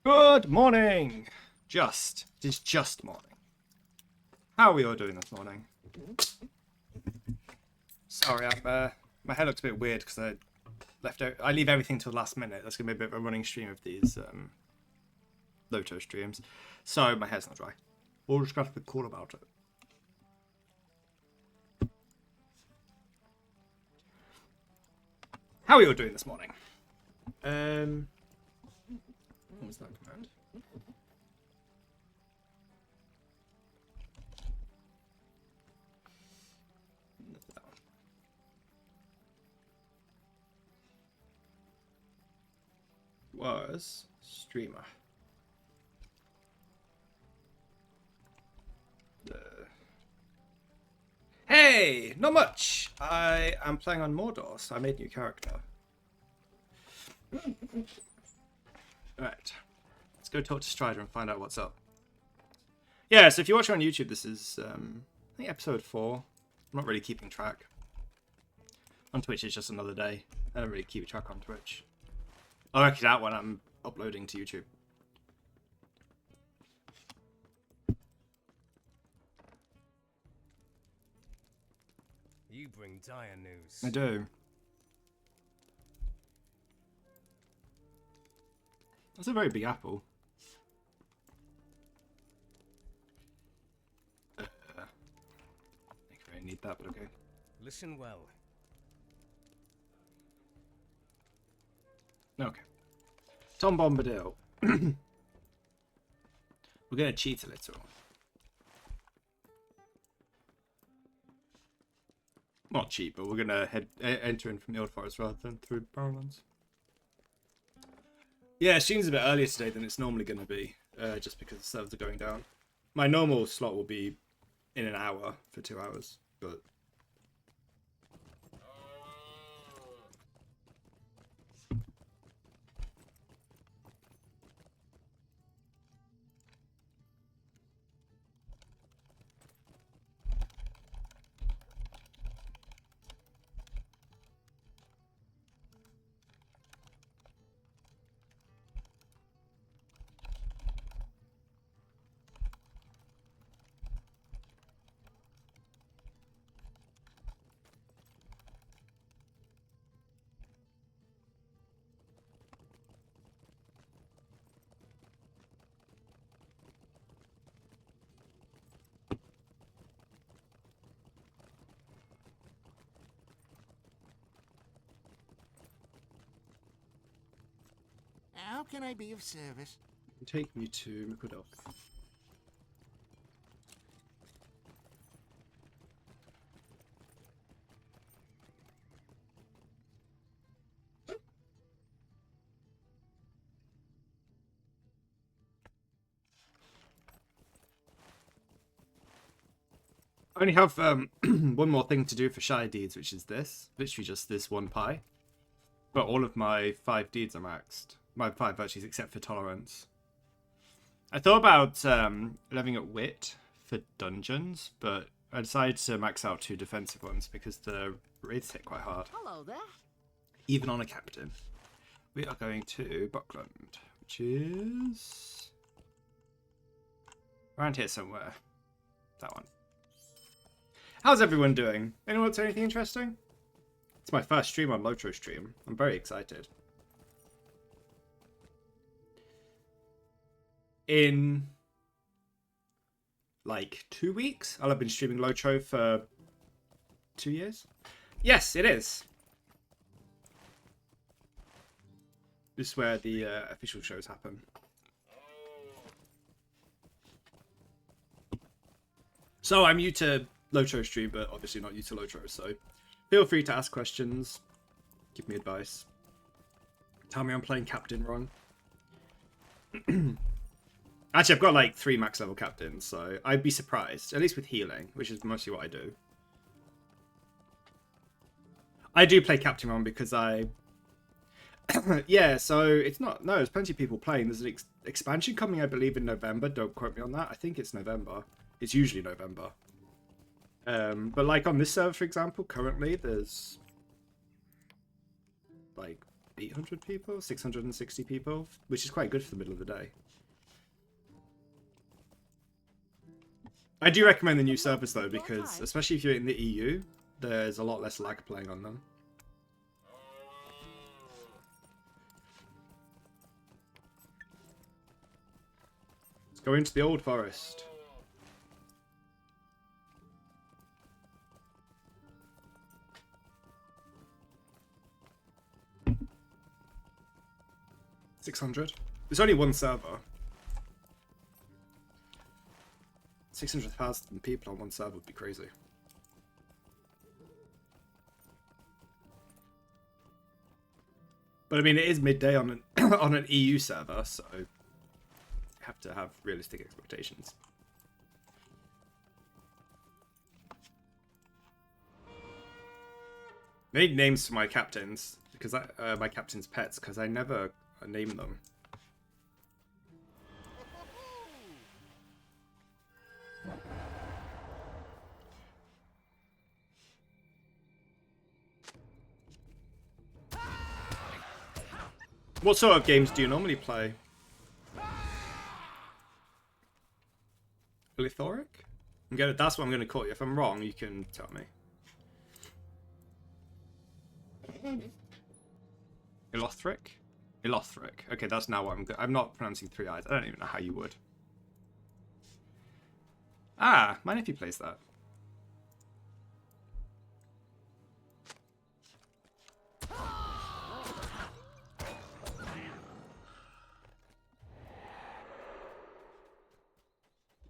Good morning! It is just morning. How are we all doing this morning? Sorry, my head looks a bit weird because I leave everything till the last minute. That's going to be a bit of a running stream of these Loto streams. So my hair's not dry. We'll just got to be cool about it. How are you all doing this morning? What was that command? Was streamer. Hey, not much. I am playing on Mordor, so I made a new character. Alright. Let's go talk to Strider and find out what's up. Yeah, so if you're watching on YouTube, this is, I think episode 4. I'm not really keeping track. On Twitch, it's just another day. I don't really keep track on Twitch. I'll work it out when I'm uploading to YouTube. You bring dire news. I do. That's a very big apple. I think I really need that, but okay. Listen well. Okay. Tom Bombadil. We're going to cheat a little. Not cheat, but we're going to enter in from the Old Forest rather than through Breeland. Yeah, stream's a bit earlier today than it's normally going to be, just because the servers are going down. My normal slot will be in an hour for 2 hours, but... How can I be of service? Take me to Mikudok. I only have one more thing to do for Shy Deeds, which is this. Literally just this one pie. But all of my 5 deeds are maxed. My 5 virtues except for tolerance. I thought about leveling up wit for dungeons, but I decided to max out 2 defensive ones because the raids hit quite hard. Hello there. Even on a captain. We are going to Buckland, which is around here somewhere. That one. How's everyone doing? Anyone say anything interesting? It's my first stream on Lotro Stream. I'm very excited. In like 2 weeks, I'll have been streaming Lotro for 2 years. Yes, it is. This is where the official shows happen. So I'm new to Lotro Stream, but obviously not new to Lotro, so feel free to ask questions, give me advice, tell me I'm playing captain wrong. Actually, I've got like 3 max level captains, so I'd be surprised, at least with healing, which is mostly what I do. I do play captain wrong because I... yeah, so it's not... No, there's plenty of people playing. There's an expansion coming, I believe, in November. Don't quote me on that. I think it's November. It's usually November. But like on this server, for example, currently there's like 800 people, 660 people, which is quite good for the middle of the day. I do recommend the new servers though, because especially if you're in the EU, there's a lot less lag playing on them. Let's go into the old forest. $600. There's only one server. 600,000 people on one server would be crazy. But I mean, it is midday on an on an EU server, so you have to have realistic expectations. I need names for my captains because my captains' pets, because I never name them. What sort of games do you normally play? Lithoric? That's what I'm gonna call you. If I'm wrong, you can tell me. Ilothric? Ilothric. Okay, that's now what I'm not pronouncing 3 eyes. I don't even know how you would. Ah, my nephew plays that.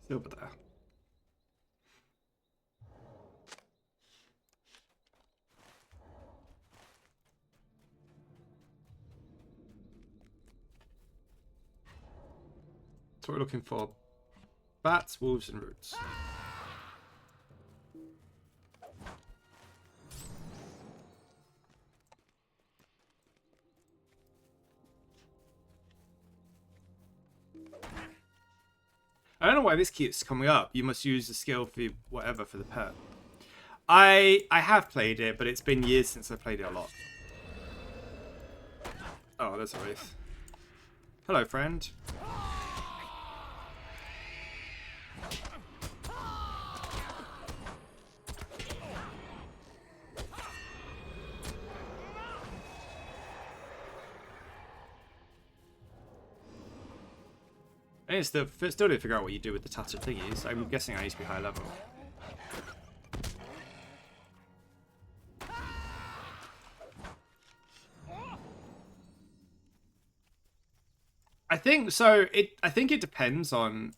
It's over there. So we're looking for bats, wolves, and roots. I don't know why this keeps coming up. You must use the skill for whatever for the pet. I have played it, but it's been years since I played it a lot. Oh, there's a wraith. Hello, friend. I still didn't figure out what you do with the tattered thingies. I'm guessing I need to be high level. I think so. I think it depends on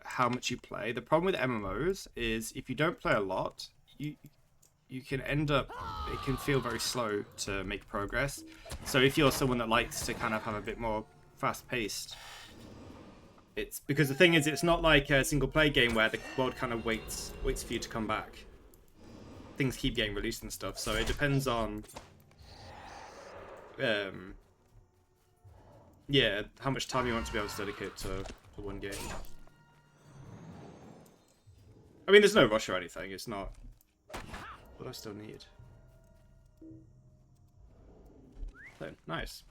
how much you play. The problem with MMOs is if you don't play a lot, you can end up, it can feel very slow to make progress. So if you're someone that likes to kind of have a bit more fast-paced, it's because the thing is, it's not like a single player game where the world kind of waits for you to come back. Things keep getting released and stuff, so it depends on yeah, how much time you want to be able to dedicate to one game. I mean, there's no rush or anything. It's not. What do I still need? Oh, nice.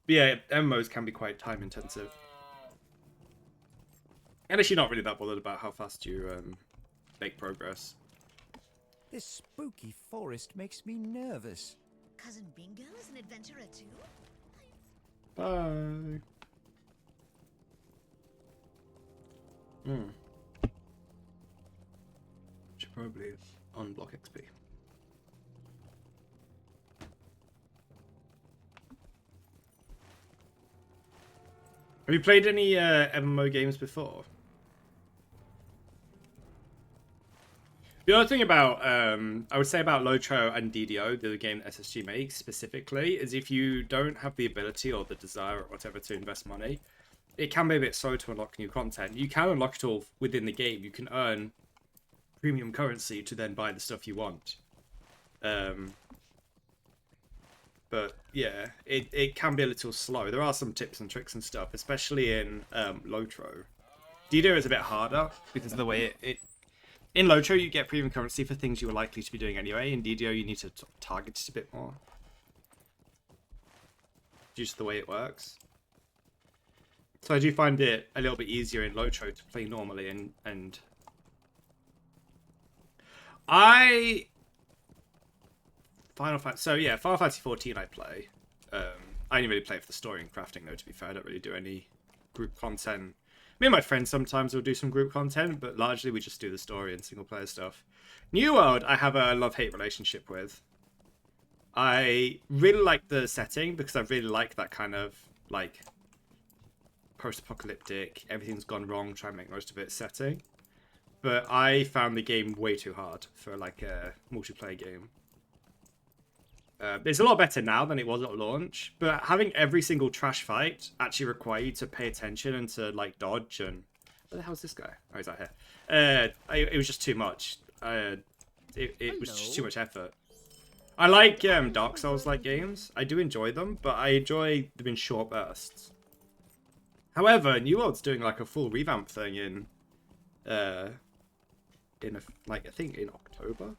But yeah, MMOs can be quite time intensive. And actually not really that bothered about how fast you make progress. This spooky forest makes me nervous. Cousin Bingo is an adventurer too? Bye. Should probably unblock XP. Have you played any MMO games before? The other thing about, I would say about Lotro and DDO, the other game that SSG makes specifically, is if you don't have the ability or the desire or whatever to invest money, it can be a bit slow to unlock new content. You can unlock it all within the game. You can earn premium currency to then buy the stuff you want. But yeah, it can be a little slow. There are some tips and tricks and stuff, especially in Lotro. Dido is a bit harder because of the way it in Lotro you get premium currency for things you were likely to be doing anyway. In Dido you need to target it a bit more. Just the way it works. So I do find it a little bit easier in Lotro to play normally and Final Fantasy. So yeah, Final Fantasy 14 I play. I only really play it for the story and crafting though, to be fair. I don't really do any group content. Me and my friends sometimes will do some group content, but largely we just do the story and single player stuff. New World I have a love-hate relationship with. I really like the setting because I really like that kind of like post-apocalyptic, everything's gone wrong, try and make most of it setting. But I found the game way too hard for like a multiplayer game. It's a lot better now than it was at launch, but having every single trash fight actually require you to pay attention and to like dodge and... Where the hell's this guy? Oh, he's out here. It was just too much. It was just too much effort. I like Dark Souls-like games. I do enjoy them, but I enjoy them in short bursts. However, New World's doing like a full revamp thing in I think in October.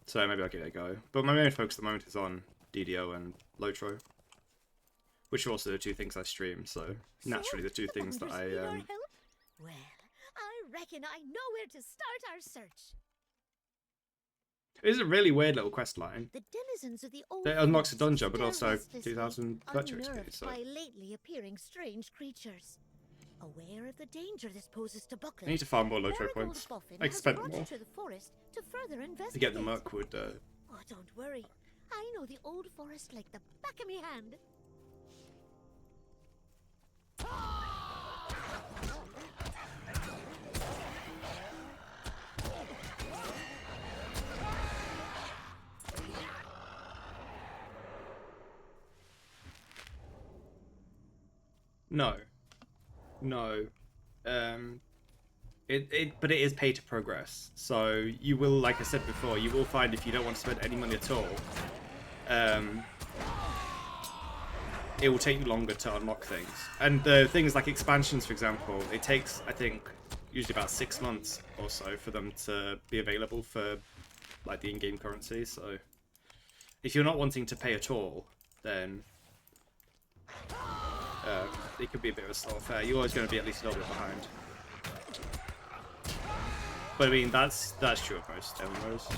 So maybe I'll give it a go. But my main focus at the moment is on DDO and Lotro, which are also the two things I stream. So naturally, the two things that I Well, I reckon I know where to start our search. It is a really weird little quest line. The denizens of the old It unlocks a dungeon, but stare also restlessly, 2,000 virtue XP. unnerved So by lately appearing strange creatures. Aware of the danger this poses to I need to farm more Lotro points. I can spend more to the forest to further investigate. to get the Mirkwood. Oh, don't worry. I know the old forest like the back of me hand. No. But it is pay to progress. So you will, like I said before, you will find if you don't want to spend any money at all, it will take you longer to unlock things. And the things like expansions, for example, it takes, I think, usually about 6 months or so for them to be available for like the in-game currency. So if you're not wanting to pay at all, then it could be a bit of a slow affair. You're always going to be at least a little bit behind. But I mean, that's true of most MMOs.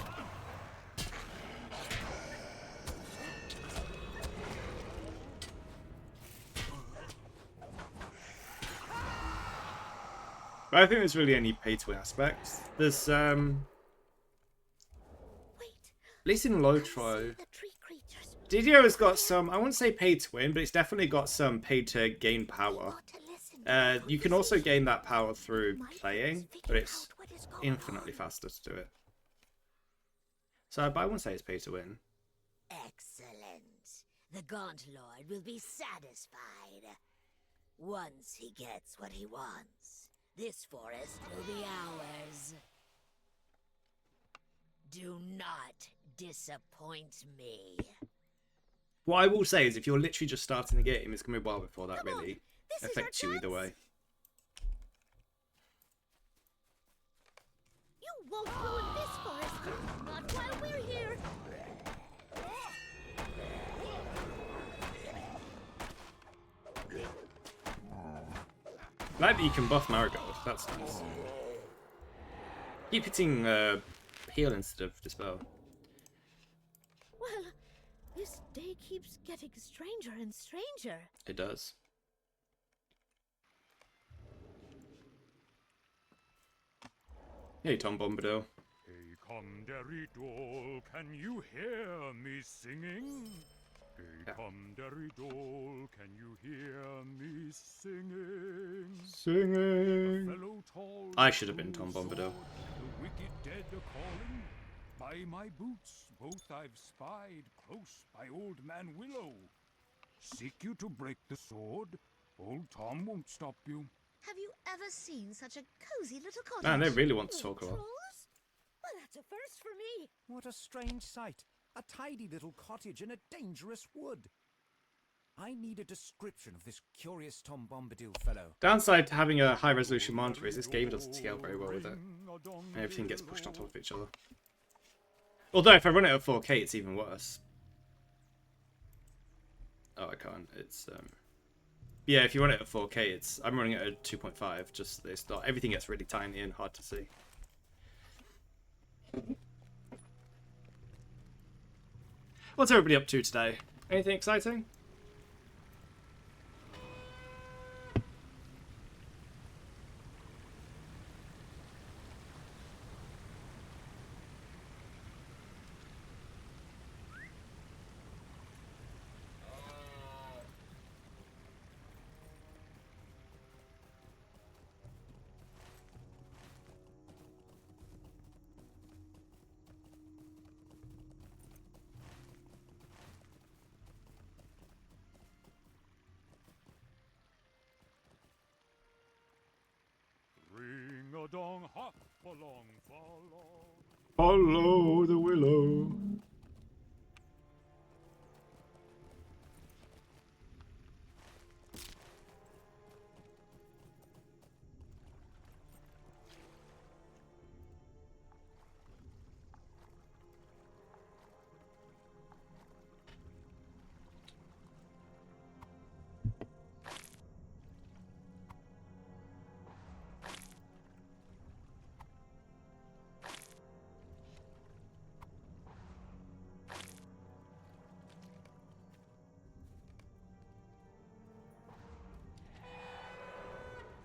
But I don't think there's really any pay-to-win aspects. There's at least in Lotro, DDO has got some, I wouldn't say pay-to-win, but it's definitely got some pay-to-gain power. You can also gain that power through playing, but it's infinitely faster to do it. So, but I wouldn't say it's pay-to-win. Excellent. The Gaunt Lord will be satisfied. Once he gets what he wants, this forest will be ours. Do not disappoint me. What I will say is if you're literally just starting the game, it's going to be a while before that really affects you either way. You won't ruin this forest, not while we're here. I like that you can buff Marigold, that's nice. Keep hitting heal instead of dispel. Well, this day keeps getting stranger and stranger. It does. Hey, Tom Bombadil. Hey, come, Derry doll, can you hear me singing? Hey, come, Derry doll, can you hear me singing? Singing. Fellow tall I should have been Tom Bombadil. The wicked dead are calling. By my boots, both I've spied close by old man Willow. Seek you to break the sword, old Tom won't stop you. Have you ever seen such a cozy little cottage? Man, they really want to talk a lot. Trolls? Well, that's a first for me. What a strange sight. A tidy little cottage in a dangerous wood. I need a description of this curious Tom Bombadil fellow. Downside to having a high resolution monitor is this game doesn't scale very well with it. And everything gets pushed on top of each other. Although if I run it at 4K, it's even worse. Oh, I can't. It's yeah, if you run it at 4K, I'm running it at 2.5. Just it's not everything gets really tiny and hard to see. What's everybody up to today? Anything exciting? Ring-a-dong, hop along, follow. Follow the willow.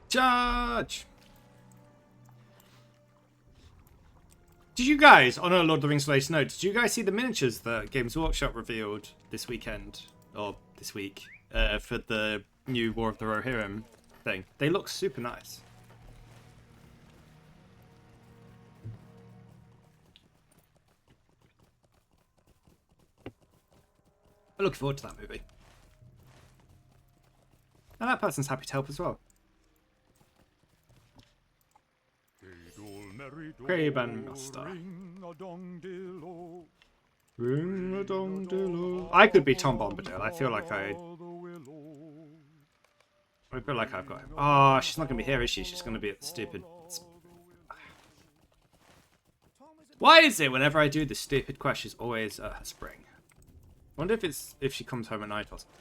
Charge! Did you guys, on a Lord of the Rings related note, did you guys see the miniatures that Games Workshop revealed this weekend? Or this week? For the new War of the Rohirrim thing? They look super nice. I look forward to that movie. And that person's happy to help as well. Craven Master. Ring-a-dong-dillo. I could be Tom Bombadil. I feel like I've got him. Oh, she's not going to be here, is she? She's going to be at the stupid... Why is it whenever I do this stupid quest, she's always at her spring? I wonder if she comes home at night or something.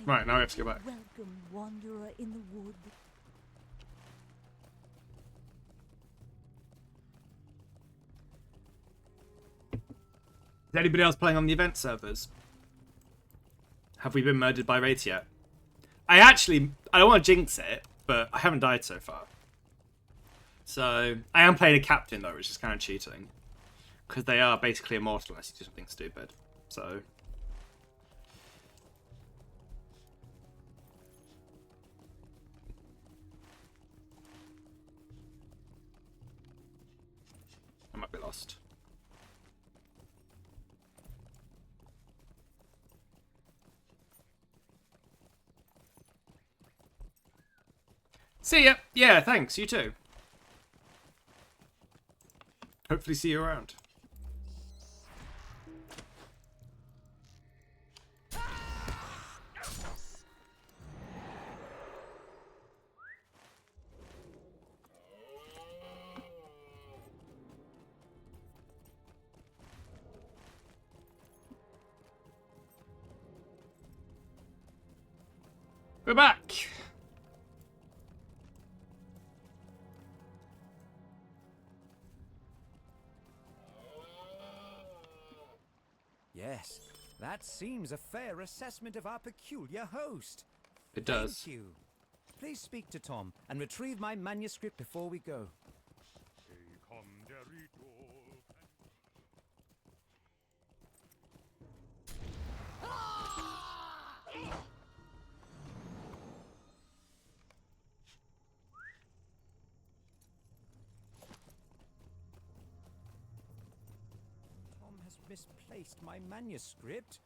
Right, now we have to go back. Welcome, wanderer in the wood. Is anybody else playing on the event servers? Have we been murdered by Wraith yet? I don't want to jinx it, but I haven't died so far. So, I am playing a captain though, which is kind of cheating. Because they are basically immortal unless you do something stupid. So... I might be lost. See ya! Yeah, thanks, you too. Hopefully see you around. We're back! Yes, that seems a fair assessment of our peculiar host. It does. Thank you. Please speak to Tom and retrieve my manuscript before we go. Tom has misplaced my manuscript.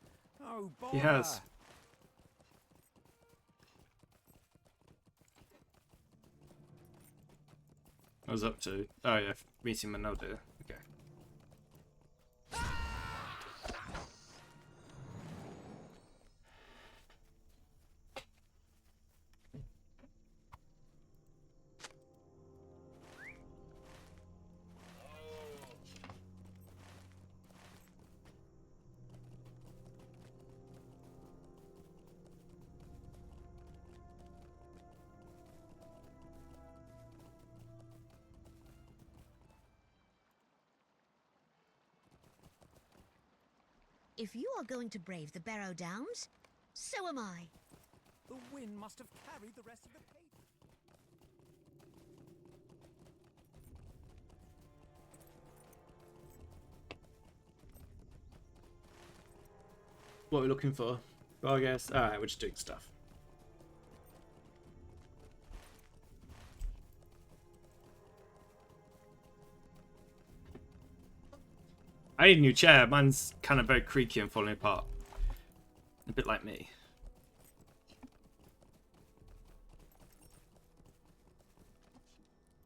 Oh, bother. He has. I was up to. Oh yeah, meeting Manolda. Okay. If you are going to brave the Barrow Downs, so am I. The wind must have carried the rest of the paper. What are we looking for? Well, I guess. Alright, we're just doing stuff. I need a new chair. Mine's kind of very creaky and falling apart. A bit like me.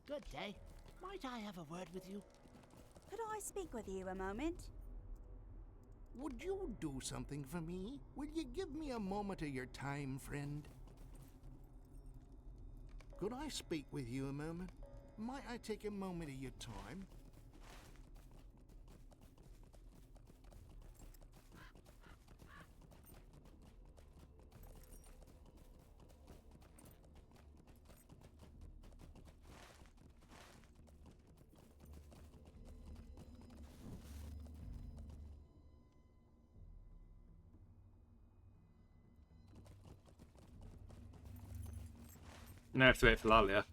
Good day. Might I have a word with you? Could I speak with you a moment? Would you do something for me? Will you give me a moment of your time, friend? Could I speak with you a moment? Might I take a moment of your time? Now I have to wait for Lalia.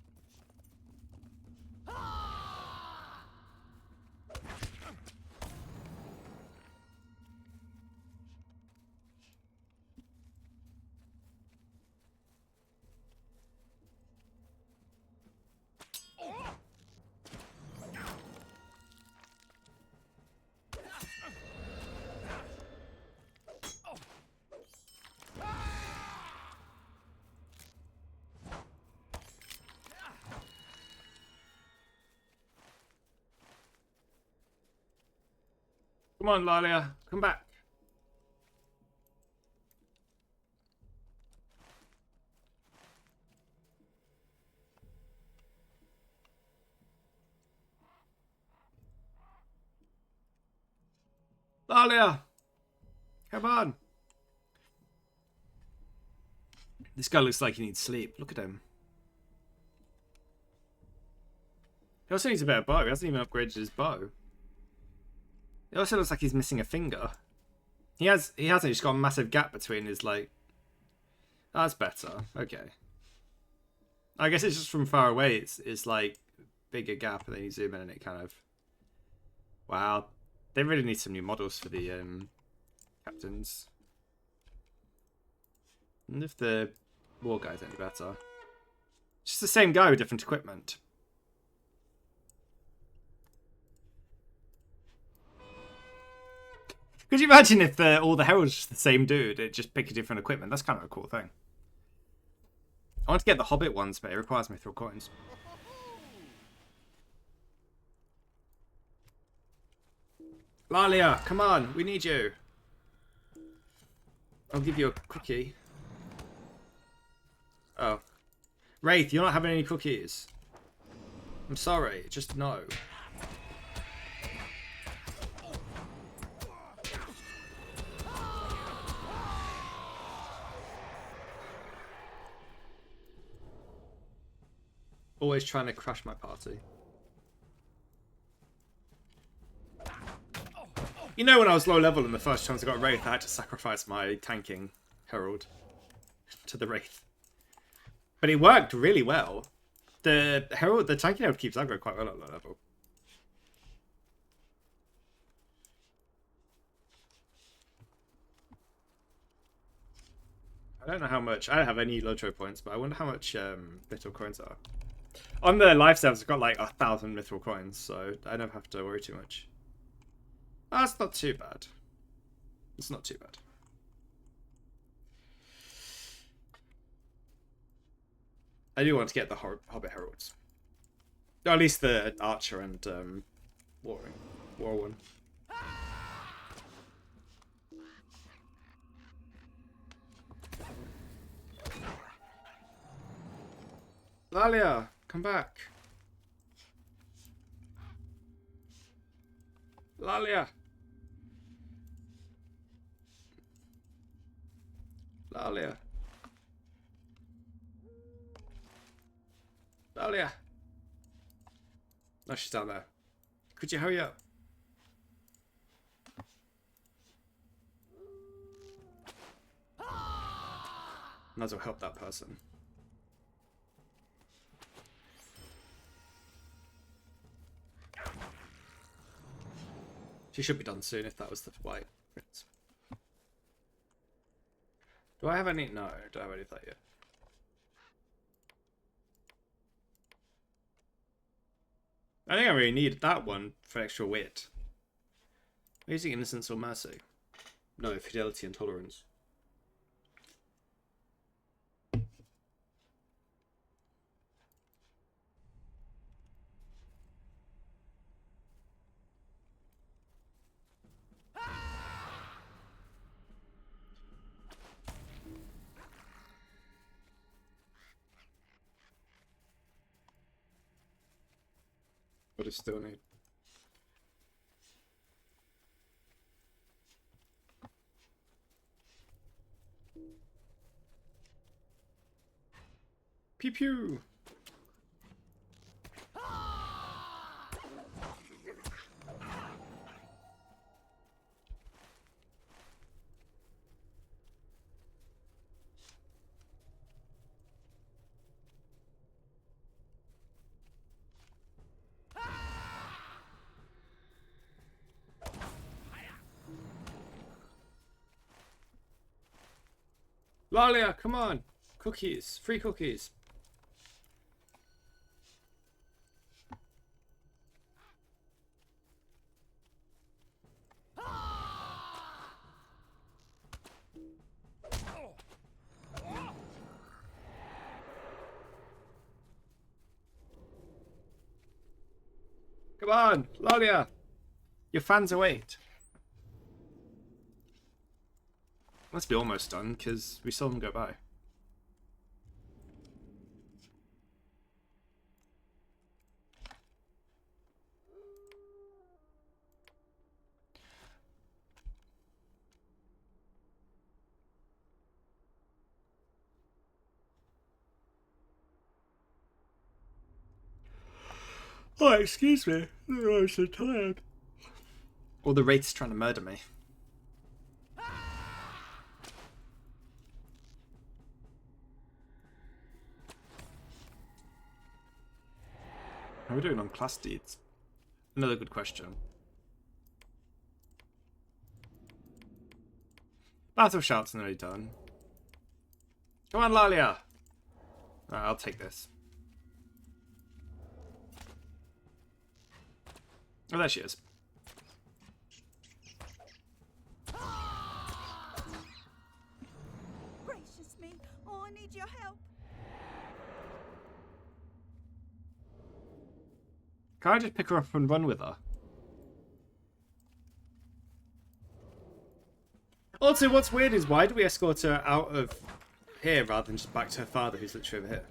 Come on, Lalia, come back. Lalia, come on. This guy looks like he needs sleep. Look at him. He also needs a better bow. He hasn't even upgraded his bow. It also looks like he's missing a finger. He hasn't. He's got a massive gap between his, like... That's better. Okay. I guess it's just from far away. It's like bigger gap, and then you zoom in and it kind of... Wow. They really need some new models for the captains. And if the war guy's any better. It's just the same guy with different equipment. Could you imagine if all the heralds are just the same dude? It just pick a different equipment. That's kind of a cool thing. I want to get the Hobbit ones, but it requires me to throw coins. Lalia, come on, we need you. I'll give you a cookie. Oh. Wraith, you're not having any cookies. I'm sorry, just no. always trying to crash my party. You know, when I was low level in the first chance I got Wraith, I had to sacrifice my tanking Herald to the Wraith. But it worked really well. The tanking Herald keeps aggro quite well at low level. I don't know how much. I don't have any Lotro points, but I wonder how much Mithril coins are. On the live servers, I've got like 1,000 Mithril coins, so I don't have to worry too much. That's not too bad. It's not too bad. I do want to get the Hobbit Heralds. Or at least the Archer and War one. Lalia, come back. Lalia. Lalia. Lalia. No, she's down there. Could you hurry up? Might as well help that person. She should be done soon if that was the white. Do I have any? No, I don't have any of that yet. I think I really needed that one for extra wit. I'm using innocence or mercy? No, fidelity and tolerance. But I still need. Pew pew. Lalia, come on! Cookies, free cookies. Come on, Lalia! Your fans await. Must be almost done, because we saw them go by. Oh, excuse me. I'm so tired. Or the Wraith's trying to murder me. How are we doing on class deeds? Another good question. Battle shout's nearly done. Come on, Lalia! Alright, I'll take this. Oh, there she is. Gracious me. Oh, I need your help. Can I just pick her up and run with her? Also, what's weird is why do we escort her out of here rather than just back to her father who's literally over here?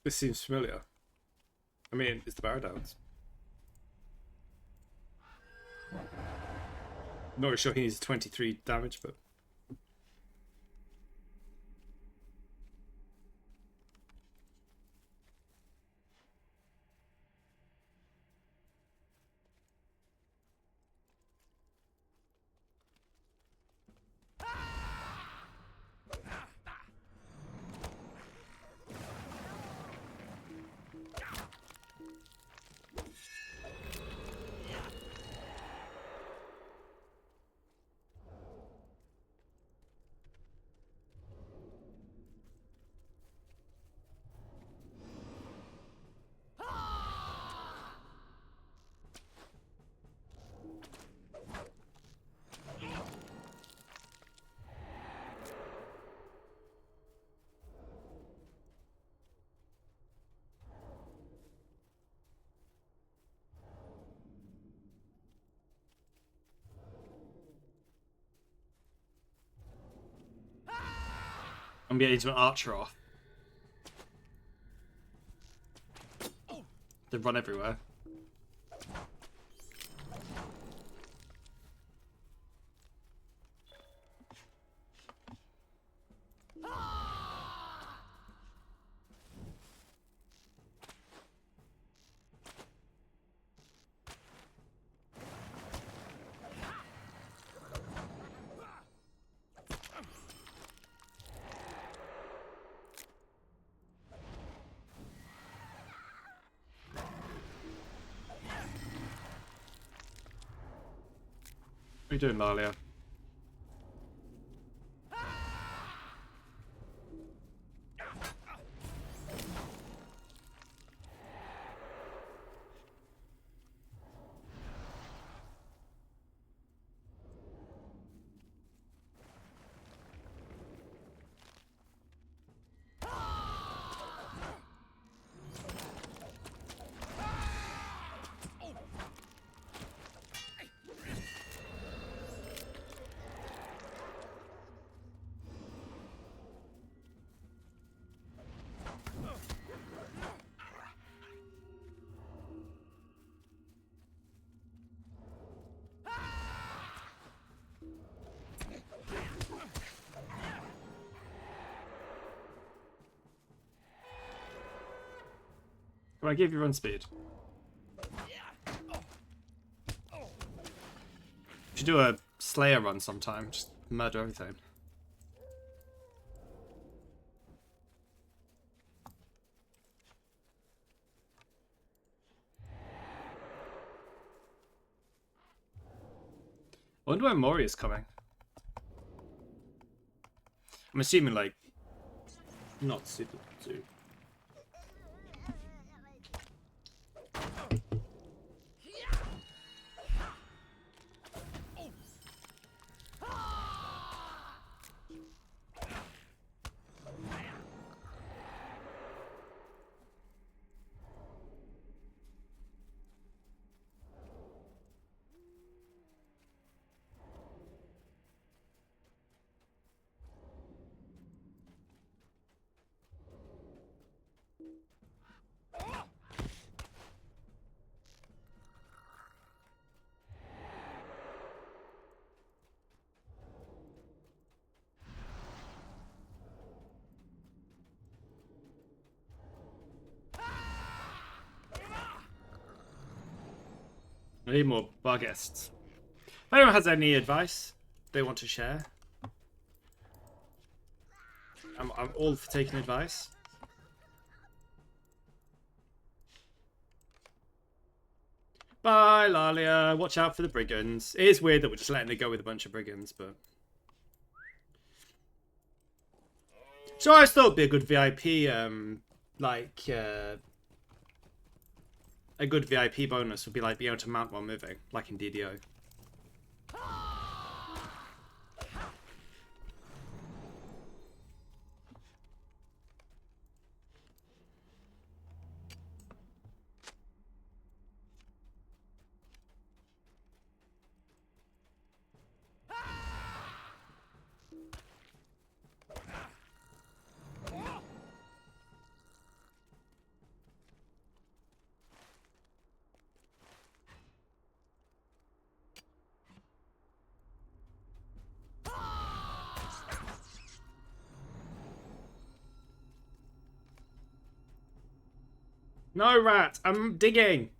This seems familiar. I mean, it's the Barrow Downs. Not really sure he needs 23 damage, but... I'm getting to an archer off. They run everywhere. What are you doing, Lalia? Can I give you run speed? Should do a Slayer run sometime. Just murder everything. I wonder when Mori is coming. I'm assuming, like, not super soon. I need more bar guests. If anyone has any advice they want to share, I'm all for taking advice. Bye, Lalia. Watch out for the brigands. It is weird that we're just letting it go with a bunch of brigands, but... So I thought it'd be a good VIP, a good VIP bonus would be like being able to mount while moving, like in DDO. No, rat! I'm digging!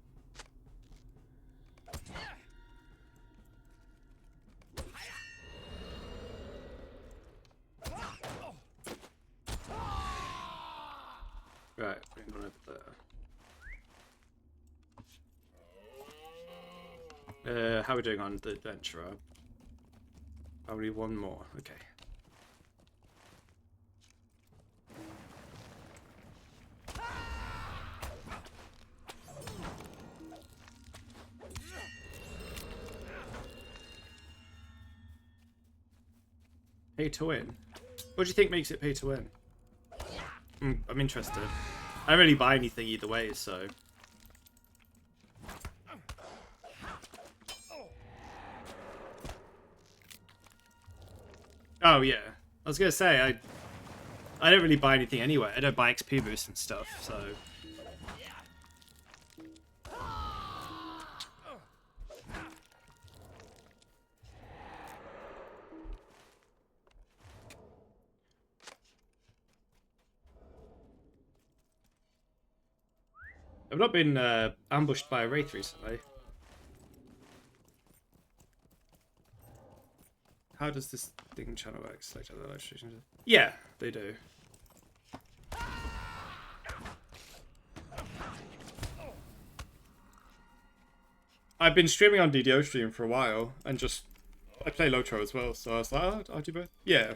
Right, bring one over there. How are we doing on the adventurer? Only one more, okay. Pay to win? What do you think makes it pay to win? I'm interested. I don't really buy anything either way, so... Oh, yeah. I was gonna say, I don't really buy anything anyway. I don't buy XP boosts and stuff, so... I've not been ambushed by a wraith recently. How does this thing channel work? Select other live streams. Yeah, they do. I've been streaming on DDO stream for a while, and just I play Lotro as well, so I was like, oh, I'll do both. Yeah.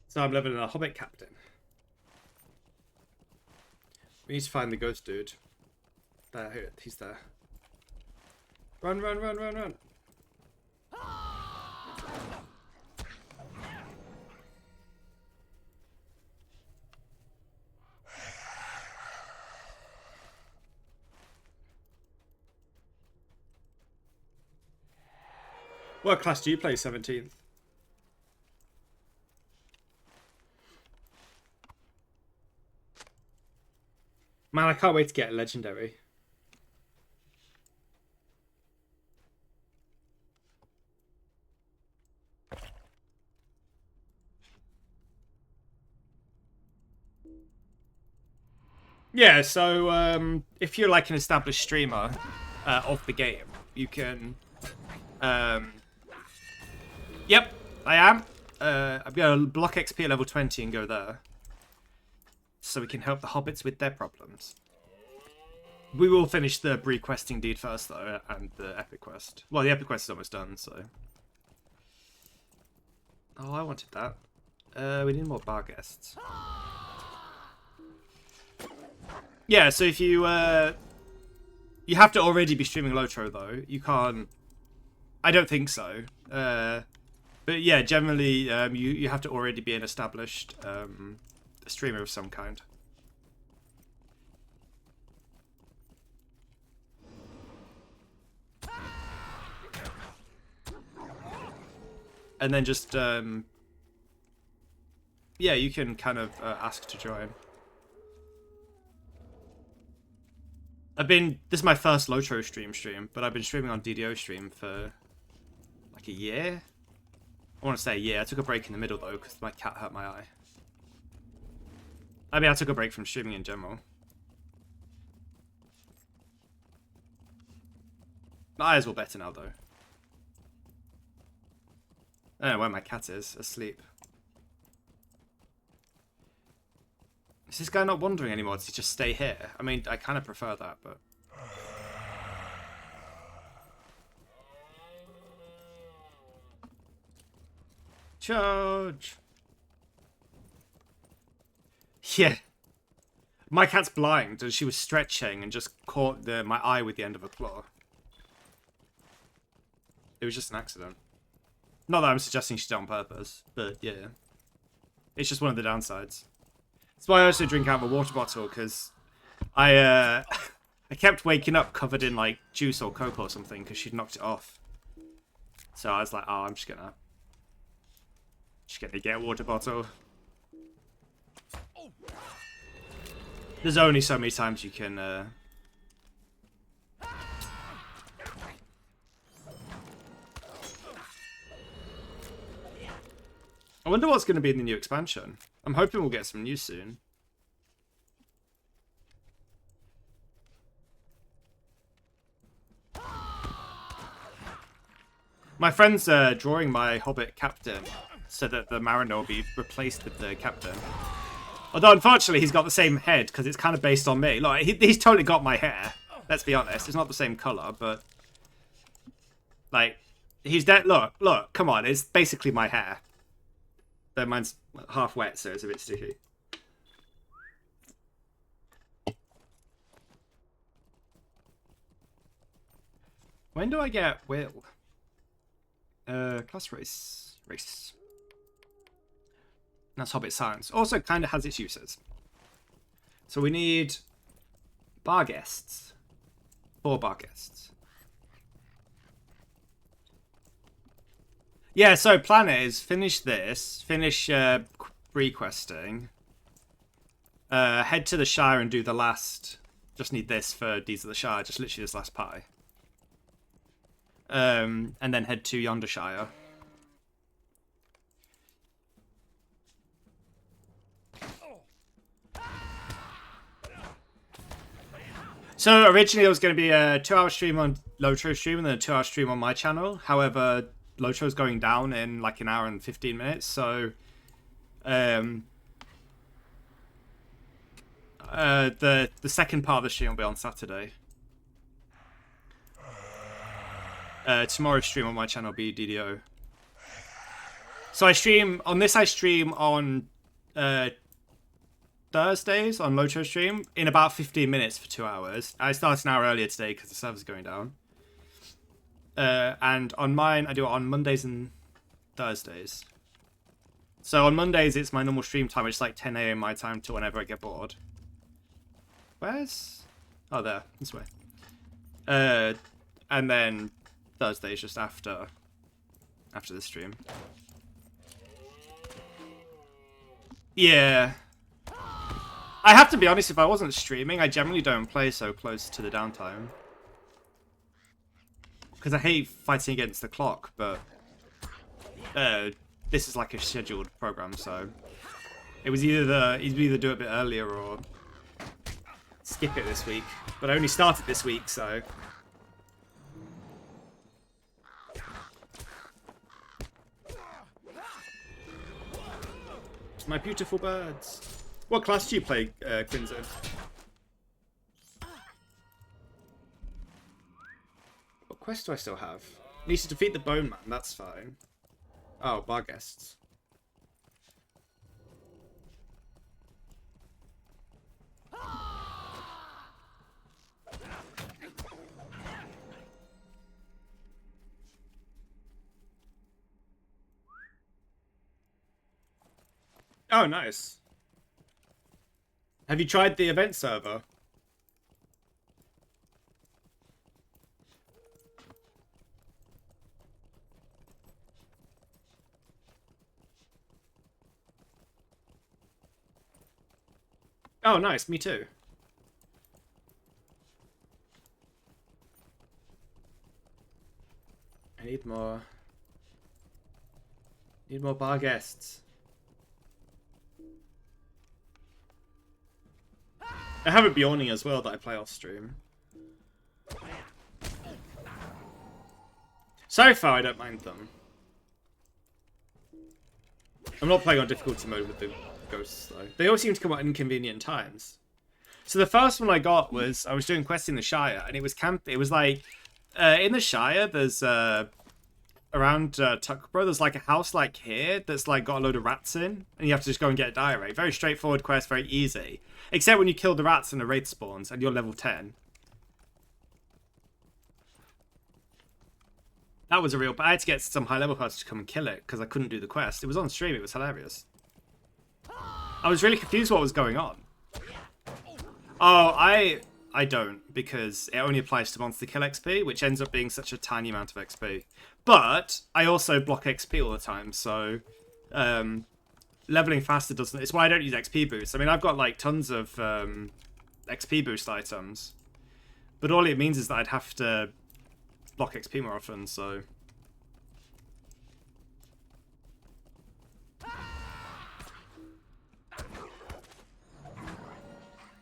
So I'm leveling a Hobbit captain. We need to find the ghost dude. There, he's there. Run, run, run, run, run. What class do you play 17th? Man, I can't wait to get a legendary. Yeah, so if you're like an established streamer of the game, you can... Yep, I am. I'm going to block XP at level 20 and go there. So we can help the hobbits with their problems. We will finish the Bree questing deed first, though, and the epic quest. Well, the epic quest is almost done, so... Oh, I wanted that. We need more bar guests. Yeah, so if you... you have to already be streaming Lotro, though. You can't... I don't think so. But yeah, generally, you have to already be an established streamer of some kind. And then just, yeah, you can kind of ask to join. This is my first Lotro stream, but I've been streaming on DDO stream for like a year. I want to say a year. I took a break in the middle though, because my cat hurt my eye. I mean, I took a break from streaming in general. My eyes will better now though. I don't know where my cat is, asleep. Is this guy not wandering anymore? Does he just stay here? I mean, I kind of prefer that, but... Charge! Yeah. My cat's blind, and she was stretching and just caught my eye with the end of a claw. It was just an accident. Not that I'm suggesting she did it on purpose, but yeah. It's just one of the downsides. That's why I also drink out of a water bottle, because I kept waking up covered in like juice or coke or something because she'd knocked it off. So I was like, oh, I'm just gonna get a water bottle. There's only so many times you can I wonder what's going to be in the new expansion. I'm hoping we'll get some news soon. My friend's drawing my Hobbit captain so that the Mariner will be replaced with the captain. Although, unfortunately, he's got the same head because it's kind of based on me. Like, he's totally got my hair. Let's be honest. It's not the same colour, but... Like, he's dead. Look, come on. It's basically my hair. Though mine's half wet, so it's a bit sticky. When do I get Will? Class race. That's Hobbit Science. Also kind of has its uses. So we need bar guests. 4 bar guests. Yeah, so plan is finish this. Finish requesting. Head to the Shire and do the last... Just need this for Deeds of the Shire. Just literally this last pie. And then head to Yondershire. So originally it was going to be a 2-hour stream on Lotro's stream and then a 2-hour stream on my channel. However, Lotro's going down in like an hour and 15 minutes. So the second part of the stream will be on Saturday. Tomorrow's stream on my channel will be DDO. So I stream on Thursdays on Locho stream in about 15 minutes for 2 hours. I started an hour earlier today because the server's going down. And on mine, I do it on Mondays and Thursdays. So on Mondays, it's my normal stream time, which is like 10 AM my time to whenever I get bored. Where's... Oh, there. This way. And then Thursdays just after the stream. Yeah. I have to be honest, if I wasn't streaming, I generally don't play so close to the downtime. Because I hate fighting against the clock, but this is like a scheduled program, so it was either do it a bit earlier or skip it this week. But I only started this week, so my beautiful birds. What class do you play, Crimson? What quest do I still have? Need to defeat the Bone Man, that's fine. Oh, bar guests. Oh, nice. Have you tried the event server? Oh, nice. Me too. I need more. Need more bar guests. I have a Bjorning as well that I play off stream. So far, I don't mind them. I'm not playing on difficulty mode with the ghosts, though. They all seem to come at inconvenient times. So the first one I got was, I was doing quests in the Shire, and it was it was like, in the Shire, there's, around Tuckborough, there's like a house like here that's like got a load of rats in, and you have to just go and get a diary. Very straightforward quest, very easy. Except when you kill the rats and the wraith spawns, and you're level 10. That was a real... I had to get some high level person to come and kill it, because I couldn't do the quest. It was on stream, it was hilarious. I was really confused what was going on. Oh, I don't, because it only applies to monster kill XP, which ends up being such a tiny amount of XP. But I also block XP all the time, so leveling faster doesn't... It's why I don't use XP boosts. I mean, I've got like tons of XP boost items, but all it means is that I'd have to block XP more often, so...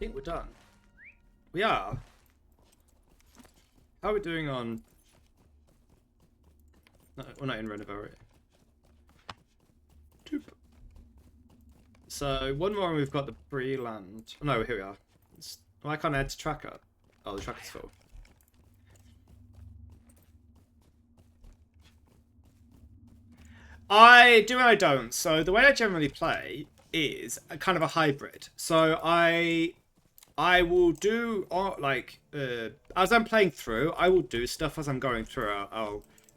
think we're done. We are. How are we doing on... No, we're not in Renovare. So, one more and we've got the Breeland. Oh, no, here we are. Why can't I add to tracker? Oh, the tracker's full. I do and I don't. So, the way I generally play is a kind of a hybrid. So, I will do, as I'm playing through, I will do stuff as I'm going through.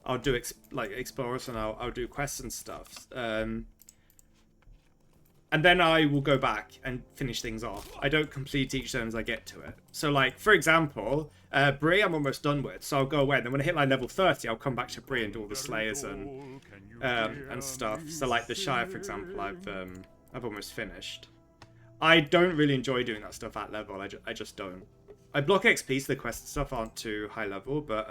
I'll do explorers and I'll do quests and stuff. And then I will go back and finish things off. I don't complete each zone as I get to it. So, like, for example, Bree I'm almost done with, so I'll go away. And then when I hit like level 30, I'll come back to Bree and do all the Slayers and stuff. So, like the Shire, for example, I've almost finished. I don't really enjoy doing that stuff at level. I just don't. I block XP so the quest stuff aren't too high level, but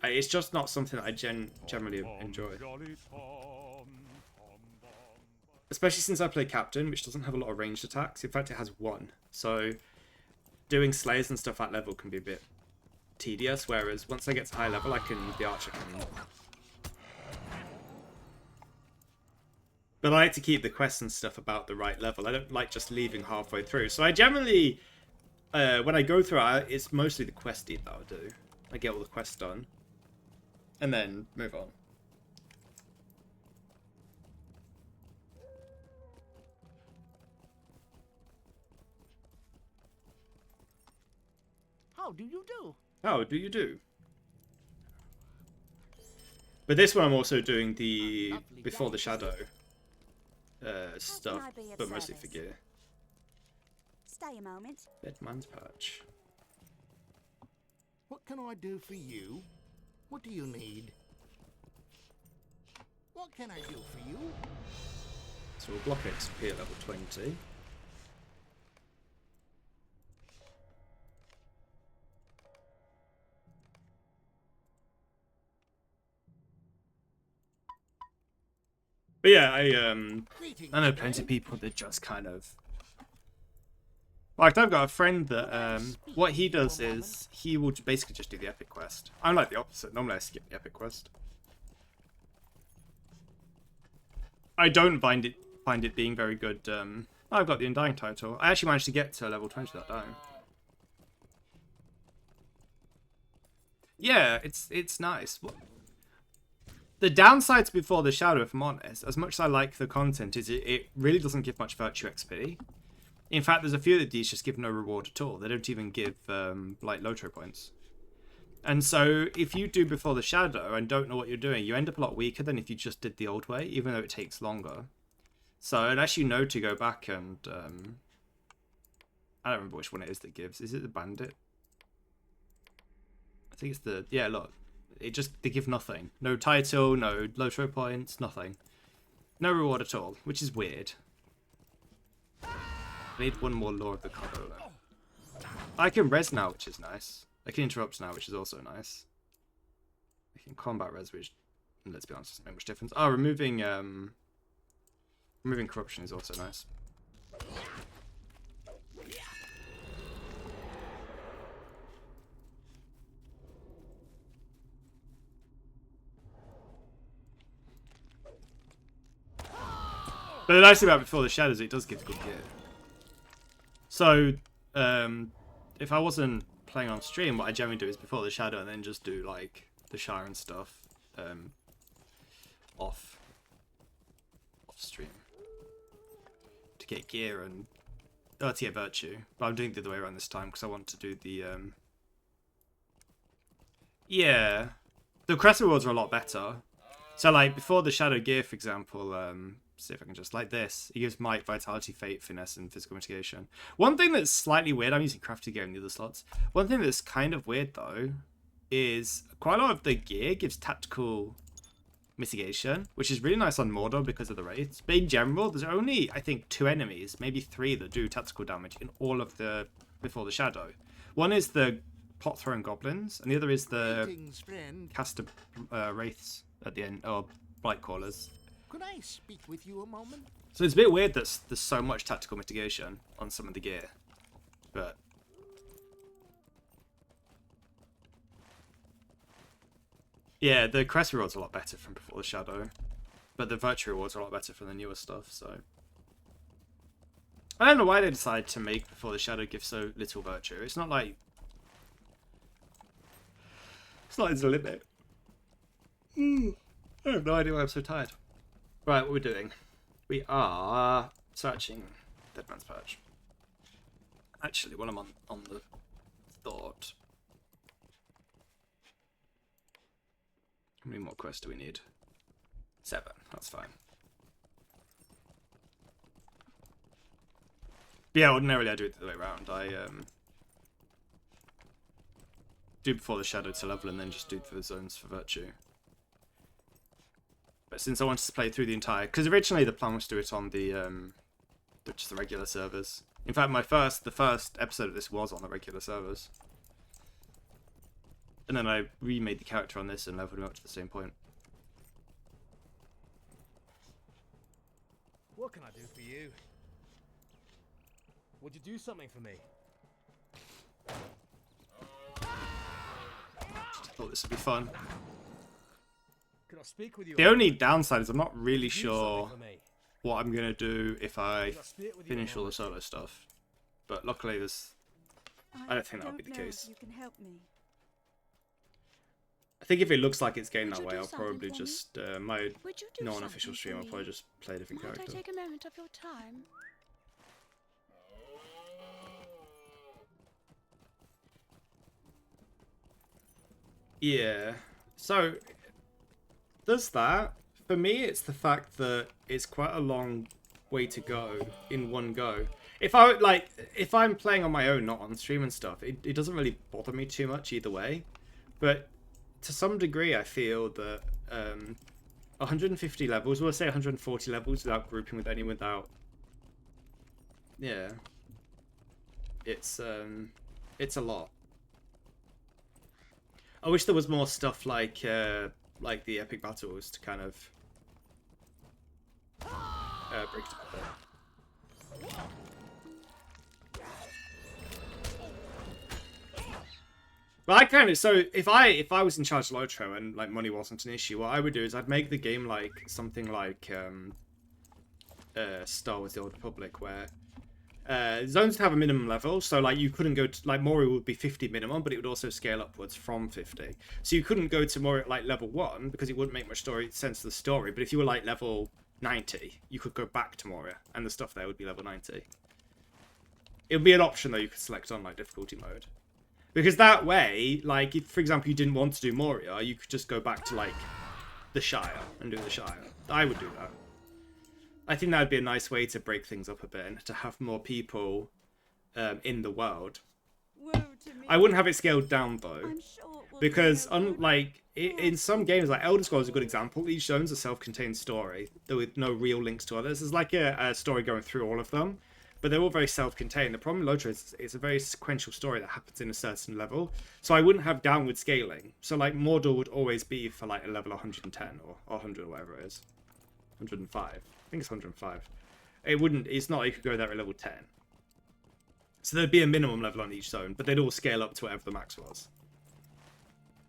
it's just not something that I generally enjoy. Especially since I play Captain, which doesn't have a lot of ranged attacks. In fact, it has one. So doing Slayers and stuff at level can be a bit tedious, whereas once I get to high level, the Archer can... But I like to keep the quests and stuff about the right level. I don't like just leaving halfway through. So I generally, when I go through it, it's mostly the quest deed that I'll do. I get all the quests done. And then move on. How do you do? How do you do? But this one I'm also doing the Before the Shadow stuff, but mostly for gear. Stay a moment. Bedman's Patch. What can I do for you? What do you need? What can I do for you? So we'll block XP at level 20. But yeah, I know plenty of people that just kind of... Like, I've got a friend that, what he does is, he will basically just do the epic quest. I'm like the opposite. Normally I skip the epic quest. I don't find it being very good. I've got the Undying title. I actually managed to get to level 20 that time. Yeah, it's nice. The downsides Before the Shadow, if I'm honest, as much as I like the content, is it really doesn't give much virtue XP. In fact, there's a few of these just give no reward at all. They don't even give, like, Lotro points. And so, if you do Before the Shadow and don't know what you're doing, you end up a lot weaker than if you just did the old way, even though it takes longer. So, unless you know to go back and, I don't remember which one it is that gives. Is it the Bandit? I think it's the... Yeah, look. They give nothing. No title, no Lotro points, nothing. No reward at all, which is weird. I need one more Law of the Combo though. I can res now, which is nice. I can interrupt now, which is also nice. I can combat res, which, let's be honest, doesn't make much difference. Oh, removing corruption is also nice. But the nice thing about Before the Shadow is it does give good gear. So, if I wasn't playing on stream, what I generally do is Before the Shadow and then just do, like, the Shire and stuff off stream. To get gear and... Oh, to get virtue. But I'm doing it the other way around this time because I want to do the... Yeah. The crest rewards are a lot better. So, like, Before the Shadow gear, for example... see if I can just like this. It gives might, vitality, fate, finesse, and physical mitigation. One thing that's slightly weird, I'm using crafty gear in the other slots. One thing that's kind of weird though is quite a lot of the gear gives tactical mitigation, which is really nice on Mordor because of the raids. But in general, there's only I think 2 enemies, maybe 3 that do tactical damage in all of the Before the Shadow. One is the pot throwing goblins, and the other is the caster wraiths at the end, or blight callers. Could I speak with you a moment? So it's a bit weird that there's so much tactical mitigation on some of the gear. But yeah, the quest rewards are a lot better from Before the Shadow, but the virtue rewards are a lot better from the newer stuff. So I don't know why they decided to make Before the Shadow give so little virtue. It's not like there's a limit. I have no idea why I'm so tired. Right, what we're doing? We are searching Dead Man's Perch. Actually, while I'm on the thought, how many more quests do we need? 7. That's fine. But yeah, ordinarily I do it the other way around. I do Before the Shadow to level and then just do the zones for virtue. But since I wanted to play through the entire, because originally the plan was to do it on the just the regular servers. In fact, the first episode of this was on the regular servers, and then I remade the character on this and leveled him up to the same point. What can I do for you? Would you do something for me? Thought this would be fun. Could I speak with you? The only downside is I'm not really Do sure something for me? what I'm gonna do if I Could I speak with you finish all the alone? solo stuff. But luckily, I don't think that would be the know if case. You can help me. I think if it looks like it's going Would that you way, do I'll something probably for me? just my Would you do non-official something stream. for I'll probably me? just play a different Might I character. take a moment of your time? Yeah. So there's that. For me, it's the fact that it's quite a long way to go in one go. If I'm playing on my own, not on stream and stuff, it doesn't really bother me too much either way. But to some degree, I feel that 150 levels, we'll say 140 levels without grouping with anyone without. Yeah. It's a lot. I wish there was more stuff like the epic battles to kind of break it up a bit. But I kind of, so if I was in charge of Lotro and like money wasn't an issue, what I would do is I'd make the game like something like Star Wars: The Old Republic, where zones would have a minimum level, so like you couldn't go to, like Moria would be 50 minimum, but it would also scale upwards from 50. So you couldn't go to Moria at like level 1 because it wouldn't make much sense to the story. But if you were like level 90, you could go back to Moria, and the stuff there would be level 90. It would be an option though you could select on like difficulty mode. Because that way, like, if, for example, you didn't want to do Moria, you could just go back to, like, the Shire and do the Shire. I would do that. I think that would be a nice way to break things up a bit and to have more people in the world. Woe to me. I wouldn't have it scaled down, though. I'm sure it will Because, be no good. unlike, in some games, like Elder Scrolls is a good example, each zone's a self-contained story, though with no real links to others. There's like a story going through all of them, but they're all very self-contained. The problem with Lotro is it's a very sequential story that happens in a certain level, so I wouldn't have downward scaling. So like Mordor would always be for like a level 110 or 100 or whatever it is. 105. I think it's 105. It's not like you could go there at level 10. So there'd be a minimum level on each zone, but they'd all scale up to whatever the max was.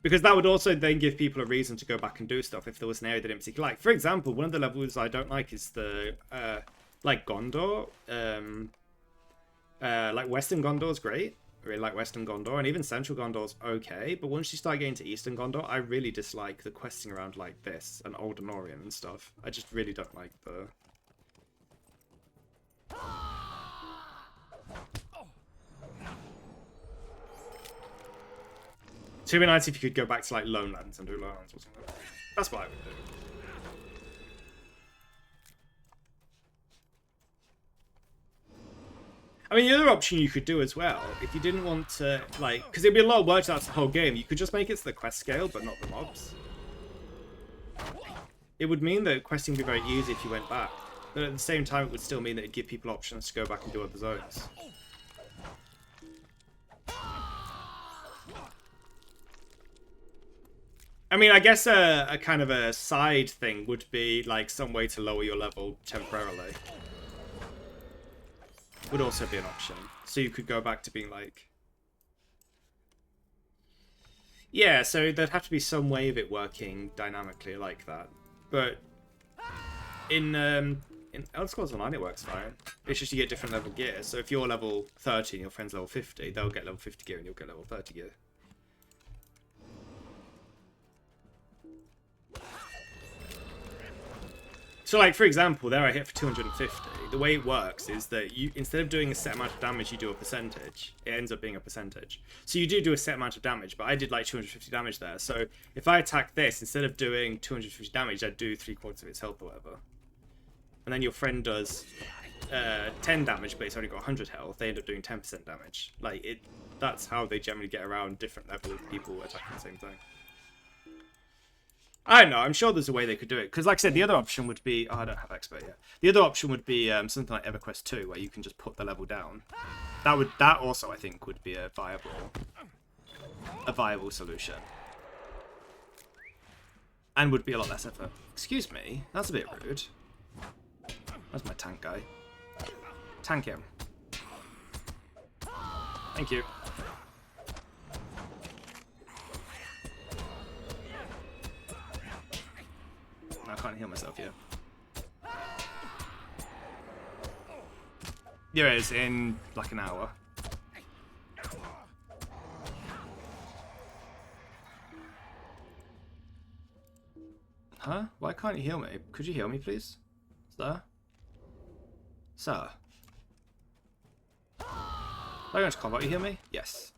Because that would also then give people a reason to go back and do stuff if there was an area they didn't particularly like. For example, one of the levels I don't like is the like Gondor. Like Western Gondor's great. I really like Western Gondor, and even Central Gondor's okay. But once you start getting to Eastern Gondor, I really dislike the questing around like this and Old Anorian and stuff. I just really don't like the. So it'd be nice if you could go back to like Lonelands and do Lonelands or something. That's what I would do. I mean, the other option you could do as well, if you didn't want to, like, because it'd be a lot of work to that's the whole game, you could just make it to the quest scale, but not the mobs. It would mean that questing would be very easy if you went back, but at the same time, it would still mean that it'd give people options to go back and do other zones. I mean, I guess a kind of a side thing would be, like, some way to lower your level temporarily. would also be an option. So you could go back to being like... Yeah, so there'd have to be some way of it working dynamically like that. But in Elder Scrolls Online it works fine. It's just you get different level gear. So if you're level 30 and your friend's level 50, they'll get level 50 gear and you'll get level 30 gear. So, like, for example, there I hit for 250. The way it works is that you, instead of doing a set amount of damage, you do a percentage. It ends up being a percentage. So you do a set amount of damage, but I did like 250 damage there. So if I attack this, instead of doing 250 damage, I'd do 3/4 of its health or whatever. And then your friend does 10 damage, but it's only got 100 health. They end up doing 10% damage. Like, that's how they generally get around different levels of people attacking the same thing. I don't know. I'm sure there's a way they could do it. Because, like I said, the other option would be... Oh, I don't have expert yet. The other option would be something like EverQuest 2, where you can just put the level down. That also, I think, would be a viable solution. And would be a lot less effort. Excuse me. That's a bit rude. Where's my tank guy? Tank him. Thank you. I can't heal myself yet. There it is in like an hour. Huh? Why can't you heal me? Could you heal me, please? Sir? Sir? Am I going to combat? You heal me? Yes.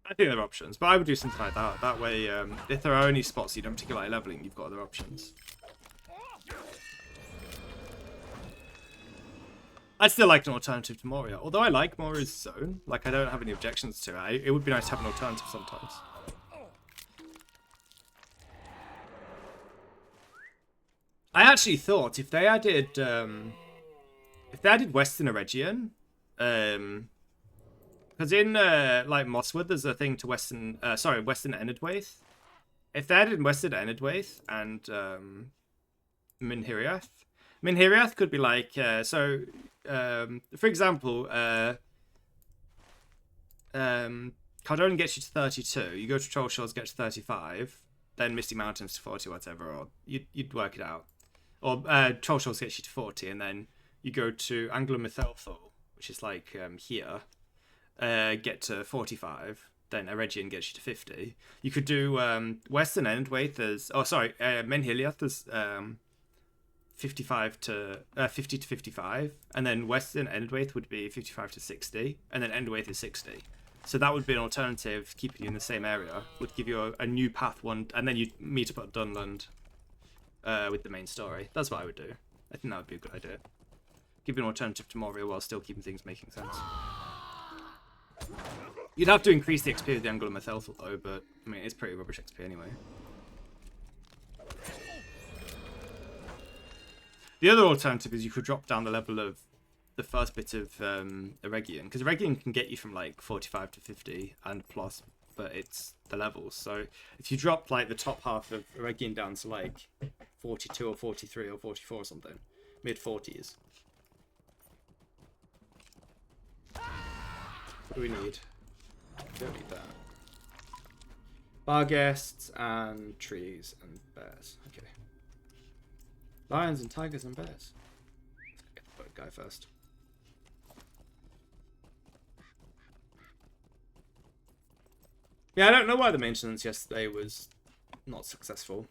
I think there are options, but I would do something like that. That way, if there are only spots you don't particularly like leveling, you've got other options. I'd still like an alternative to Moria, although I like Moria's zone. Like, I don't have any objections to it. It would be nice to have an alternative sometimes. I actually thought if they added Western Eregion, because in like Mosswood, there's a thing to Western Enedwaith. If they added Western Enedwaith and Minhiriath could be like for example, Cardone gets you to 32. You go to Troll Shores, get to 35. Then Misty Mountains to 40, whatever, or you'd work it out. Or Troll Shores gets you to 40, and then you go to Anglo-Mythelthal, which is like here. Get to 45, then Eregion gets you to 50. You could do Western Endwaith as... Oh, sorry, Menhiliath as 50 to 55, and then Western Endwaith would be 55 to 60, and then Endwaith is 60. So that would be an alternative, keeping you in the same area, would give you a new path one, and then you'd meet up at Dunland with the main story. That's what I would do. I think that would be a good idea. Give you an alternative to Moria while still keeping things making sense. You'd have to increase the XP of the Anglo-Mythelthal though, but I mean it's pretty rubbish XP anyway. The other alternative is you could drop down the level of the first bit of Eregion, because Eregion can get you from like 45 to 50 and plus, but it's the levels. So if you drop like the top half of Eregion down to like 42 or 43 or 44 or something, mid 40s. What do we need? We don't need that. Bar guests and trees and bears. Okay. Lions and tigers and bears. Let's get the boat guy first. Yeah, I don't know why the maintenance yesterday was not successful.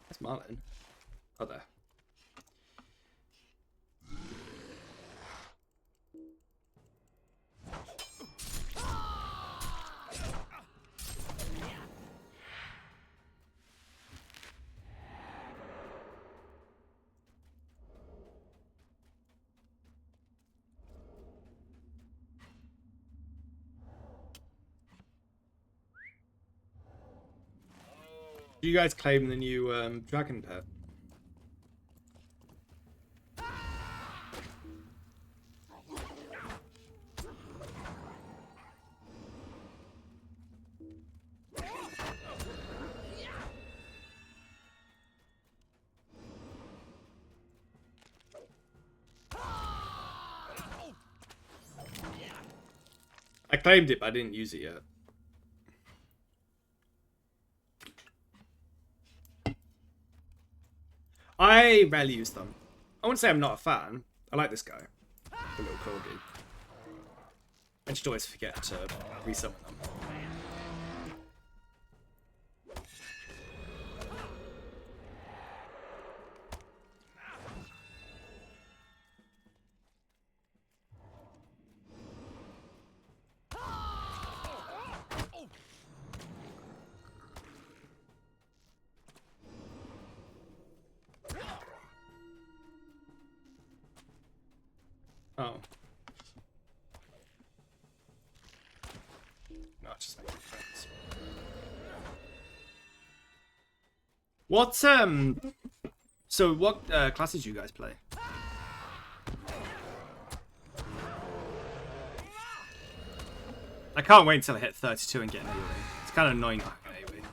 That's Marlin. Oh, there. Do you guys claim the new dragon pet? I claimed it, but I didn't use it yet. I rarely use them. I wouldn't say I'm not a fan. I like this guy. The little corgi. I just always forget to resummon them. Oh. No, it's just making friends. What, so what classes do you guys play? I can't wait until I hit 32 and get an AoE. It's kind of annoying not having an AoE.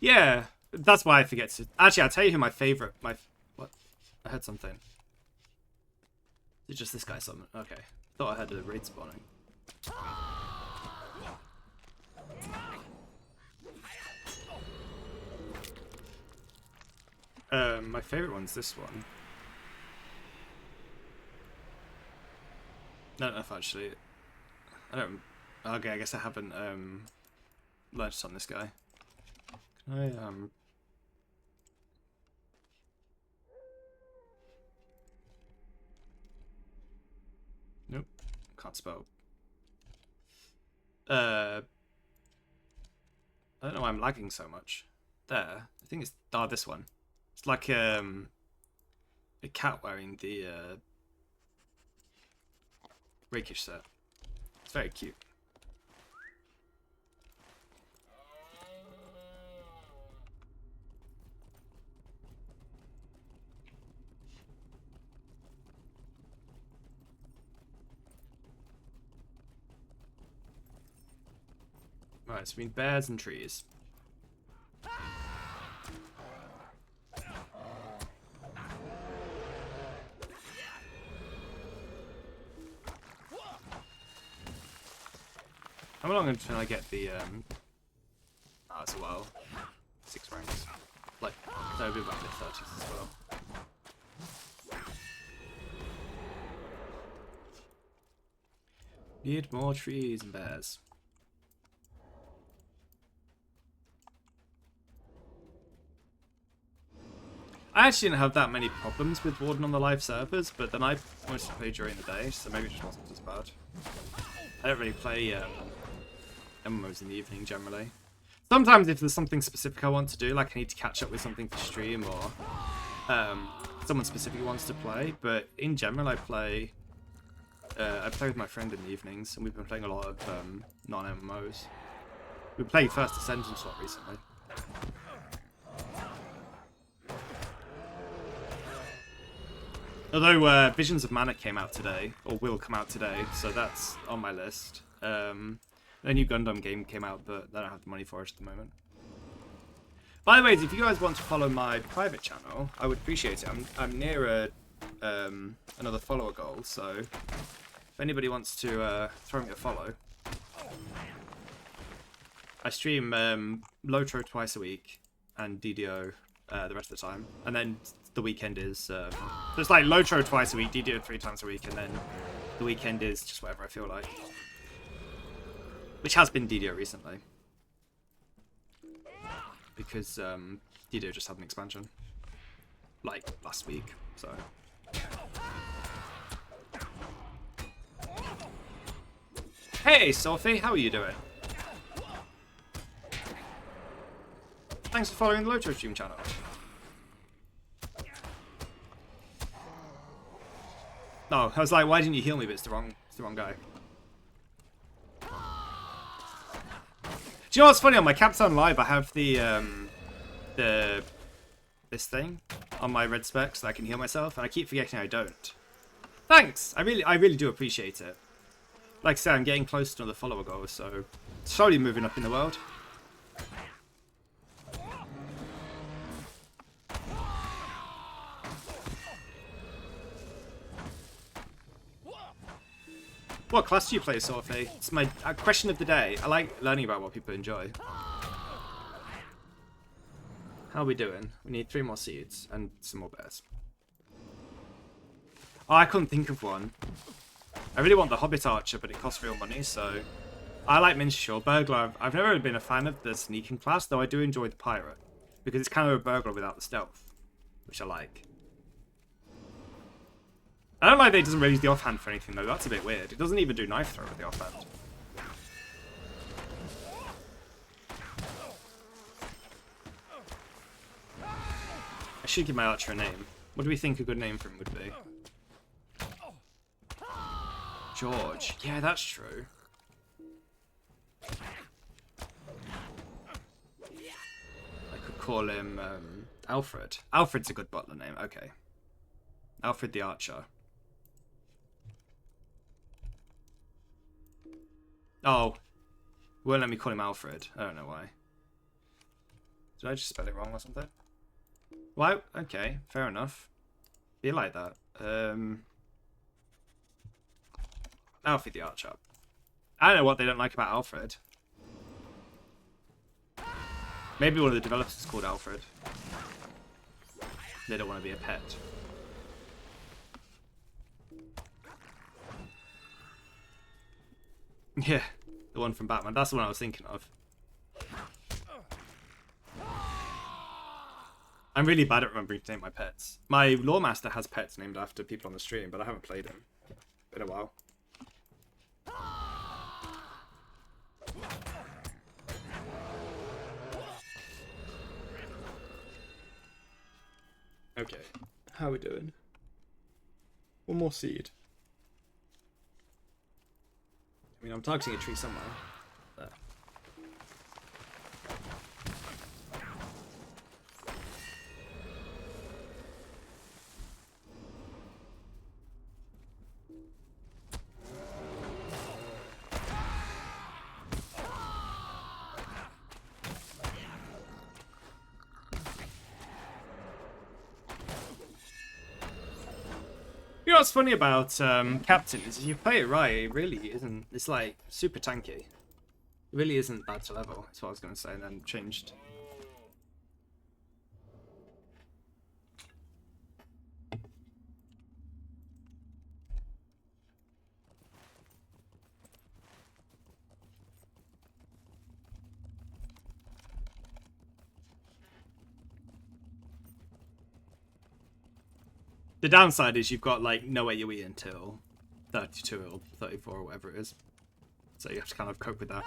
Yeah. That's why I forget to... Actually, I'll tell you who my favourite... What? I heard something. It's just this guy something. Okay. Thought I heard a raid spawning. My favourite one's this one. I don't know if actually... I don't... Okay, I guess I haven't learned on this guy. Can I, Nope. Can't spell. I don't know why I'm lagging so much. There. I think it's this one. It's like a cat wearing the rakish set. It's very cute. Right, so we need bears and trees. How long until I get the oh, that's a while. 6 ranks. Like, that would be about mid-30s as well. Need more trees and bears. I actually didn't have that many problems with Warden on the live servers, but then I wanted to play during the day, so maybe it just wasn't as bad. I don't really play MMOs in the evening generally. Sometimes if there's something specific I want to do, like I need to catch up with something for stream or someone specifically wants to play, but in general I play with my friend in the evenings, and we've been playing a lot of non-MMOs. We played First Ascent and swap recently. Although Visions of Mana came out today, or will come out today, so that's on my list. A new Gundam game came out, but I don't have the money for it at the moment. By the way, if you guys want to follow my private channel, I would appreciate it. I'm near another follower goal, so if anybody wants to throw me a follow. I stream Lotro twice a week and DDO the rest of the time, and then the weekend is just like Lotro twice a week, DDO 3 times a week, and then the weekend is just whatever I feel like, which has been DDO recently because DDO just had an expansion like last week, so. Hey Sophie, how are you doing? Thanks for following the Lotro stream channel. No, I was like, why didn't you heal me? But it's the wrong guy. Do you know what's funny? On my Captain Live, I have this thing on my red spec so I can heal myself, and I keep forgetting I don't. Thanks! I really do appreciate it. Like I said, I'm getting close to another follower goal, so slowly moving up in the world. What class do you play, Sophie? It's my question of the day. I like learning about what people enjoy. How are we doing? We need 3 more seeds and some more bears. Oh, I couldn't think of one. I really want the Hobbit Archer, but it costs real money, so... I like Minstrel. Burglar, I've never really been a fan of the sneaking class, though I do enjoy the Pirate. Because it's kind of a burglar without the stealth, which I like. I don't like that it doesn't really use the offhand for anything, though. That's a bit weird. It doesn't even do knife throw with the offhand. I should give my archer a name. What do we think a good name for him would be? George. Yeah, that's true. I could call him Alfred. Alfred's a good butler name. Okay. Alfred the Archer. Oh. Won't let me call him Alfred. I don't know why. Did I just spell it wrong or something? Well, okay. Fair enough. Be like that. Alfred the Archer. I don't know what they don't like about Alfred. Maybe one of the developers is called Alfred. They don't want to be a pet. Yeah, the one from Batman. That's the one I was thinking of. I'm really bad at remembering to name my pets. My Lore Master has pets named after people on the stream, but I haven't played him. Been a while. Okay, how are we doing? One more seed. I mean, I'm targeting a tree somewhere. There. You know what's funny about Captain is if you play it right, it really isn't. It's like super tanky. It really isn't bad to level. That's what I was going to say, and then changed. The downside is you've got like no AoE until 32 or 34 or whatever it is. So you have to kind of cope with that.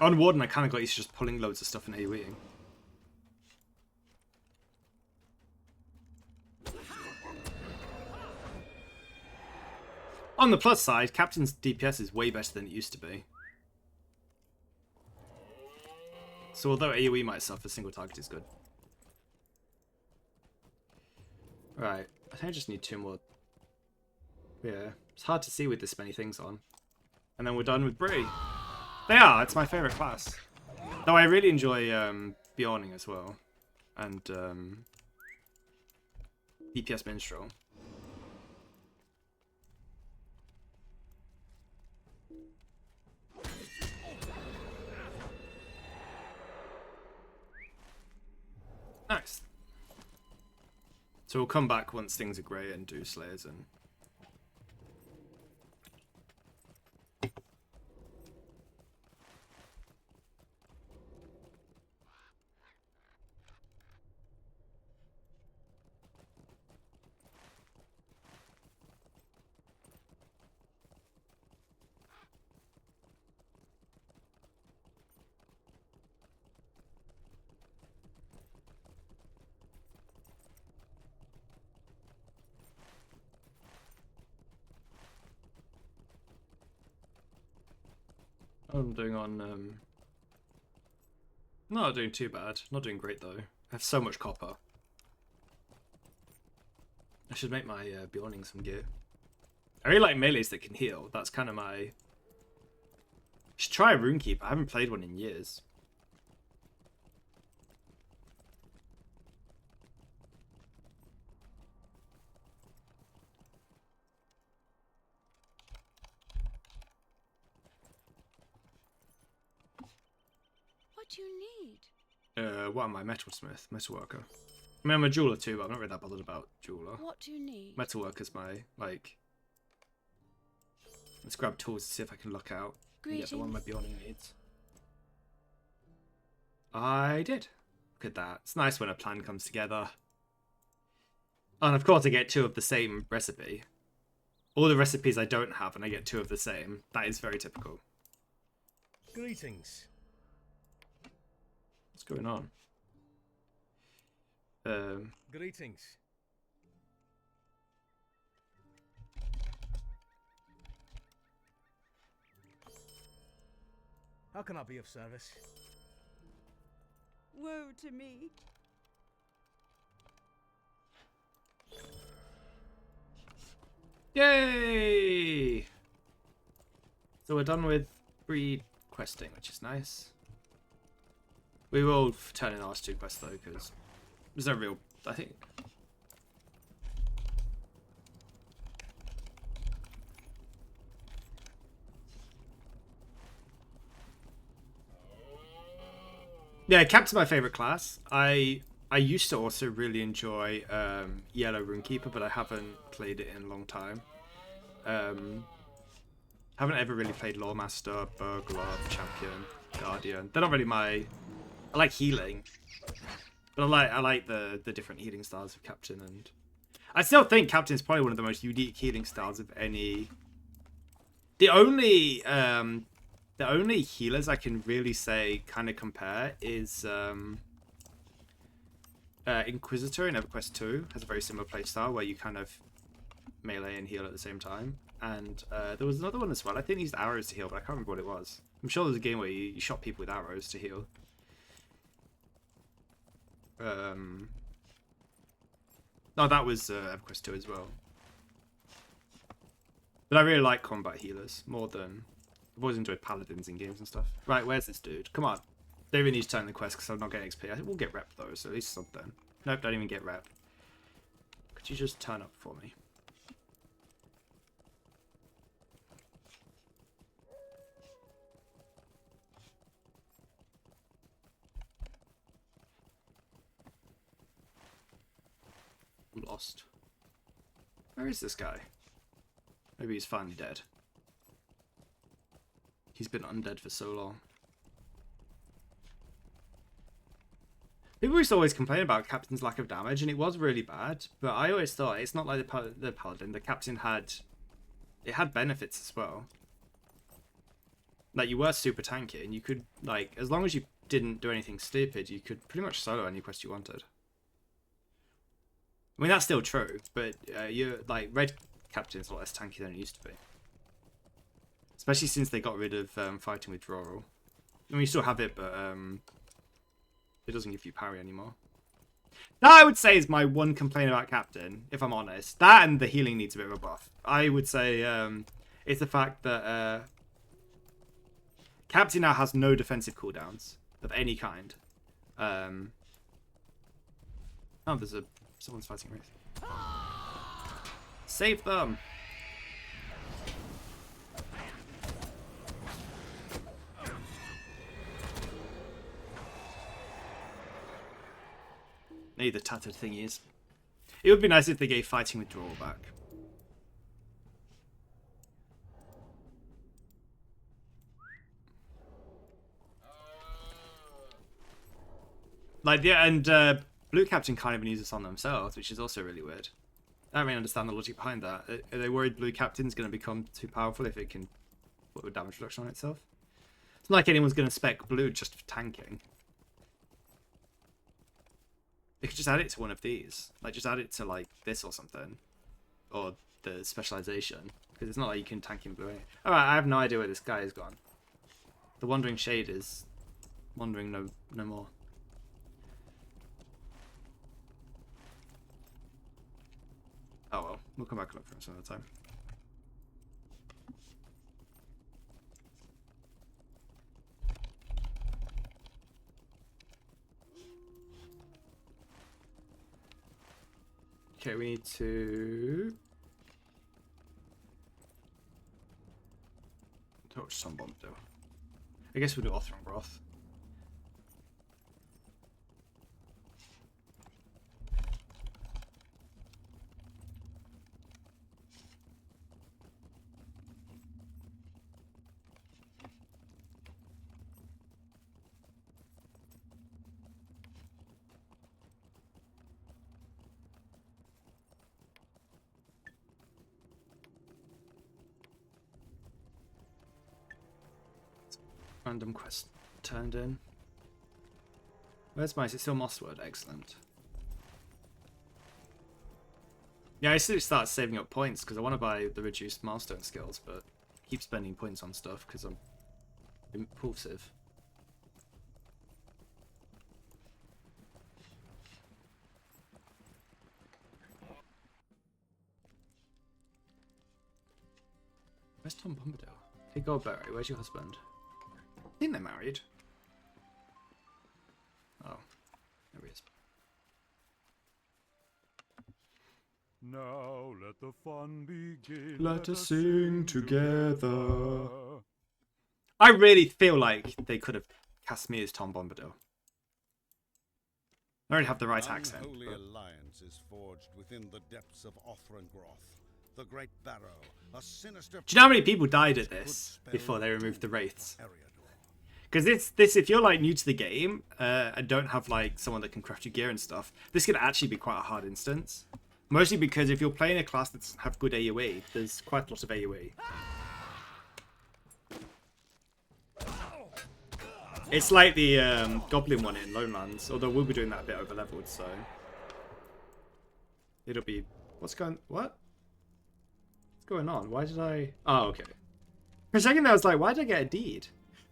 On Warden I kind of got used to just pulling loads of stuff and AoEing. On the plus side, Captain's DPS is way better than it used to be. So although AoE might suffer, single target is good. Right, I think I just need 2 more. Yeah, it's hard to see with this many things on. And then we're done with Bree. They are, it's my favourite class. Though I really enjoy Bjorning as well. And DPS Minstrel. Nice. So we'll come back once things are grey and do Slayers and... What I'm doing on not doing too bad. Not doing great though. I have so much copper. I should make my Bjorning some gear. I really like melees that can heal. That's kind of my... I should try a Runekeeper. I haven't played one in years. What do you need? What am I? Metalsmith, metalworker. I mean, I'm a jeweler too, but I'm not really that bothered about jeweler. What do you need? Metalworker's my, like... Let's grab tools to see if I can look out and get the one my Bjorning needs. I did. Look at that. It's nice when a plan comes together. And of course I get 2 of the same recipe. All the recipes I don't have and I get 2 of the same. That is very typical. Greetings. What's going on? Greetings. How can I be of service? Woe to me. Yay! So we're done with breed questing, which is nice. We will turn in the last 2 quests though, because there's no real... I think... Yeah, Captain's my favourite class. I used to also really enjoy Yellow Runekeeper, but I haven't played it in a long time. Haven't ever really played Lawmaster, Burglar, Champion, Guardian. They're not really my... I like healing, but I like the different healing styles of Captain, and I still think Captain is probably one of the most unique healing styles of any. The only healers I can really say kind of compare is Inquisitor in EverQuest 2 has a very similar playstyle where you kind of melee and heal at the same time. And there was another one as well. I think he used arrows to heal, but I can't remember what it was. I'm sure there's a game where you shot people with arrows to heal. No, that was EverQuest 2 as well. But I really like combat healers more than... I've always enjoyed paladins in games and stuff. Right, where's this dude? Come on. Don't even need to turn the quest because I'm not getting XP. I think we'll get rep though, so at least something. Nope, don't even get rep. Could you just turn up for me? I'm lost. Where is this guy? Maybe he's finally dead. He's been undead for so long. People used to always complain about Captain's lack of damage, and it was really bad. But I always thought it's not like the Paladin. The Captain had... It had benefits as well. Like, you were super tanky, and you could, like, as long as you didn't do anything stupid, you could pretty much solo any quest you wanted. I mean, that's still true, but you're, like, Red Captain's a lot less tanky than it used to be. Especially since they got rid of fighting withdrawal. I mean, you still have it, but it doesn't give you parry anymore. That, I would say, is my one complaint about Captain, if I'm honest. That and the healing needs a bit of a buff. I would say it's the fact that Captain now has no defensive cooldowns of any kind. Oh, there's someone's fighting Wraith. Save them! Maybe the tattered thing is. It would be nice if they gave fighting withdrawal back. Like, yeah, and Blue Captain can't even use this on themselves, which is also really weird. I don't really understand the logic behind that. Are they worried Blue Captain's going to become too powerful if it can put a damage reduction on itself? It's not like anyone's going to spec Blue just for tanking. They could just add it to one of these. Like, just add it to, like, this or something. Or the specialization. Because it's not like you can tank in Blue. Alright, I have no idea where this guy has gone. The Wandering Shade is wandering no more. Oh well, we'll come back and look for it some other time. Okay, we need to torch Tom Bombadil. I guess we'll do Othron Broth. Random quest turned in. Where's my? Is it still Mosswood? Excellent. Yeah, I should start saving up points because I want to buy the reduced milestone skills, but I keep spending points on stuff because I'm impulsive. Where's Tom Bombadil? Hey Goldberry, where's your husband? I think they're married. Oh, there he is. Now let the fun begin. Let us sing together. I really feel like they could have cast me as Tom Bombadil. I don't have the right accent. Unholy But... alliance is forged within the depths of Othrangroth, the Great Barrow, a sinister. Do you know how many people died at this before they removed the wraiths? Because this, if you're like new to the game and don't have like someone that can craft your gear and stuff, this could actually be quite a hard instance. Mostly because if you're playing a class that doesn't have good AoE, there's quite a lot of AoE. It's like the Goblin one in Lowlands, although we'll be doing that a bit over leveled, so it'll be what's going on? Why did I? Oh, okay. For a second, I was like, why did I get a deed?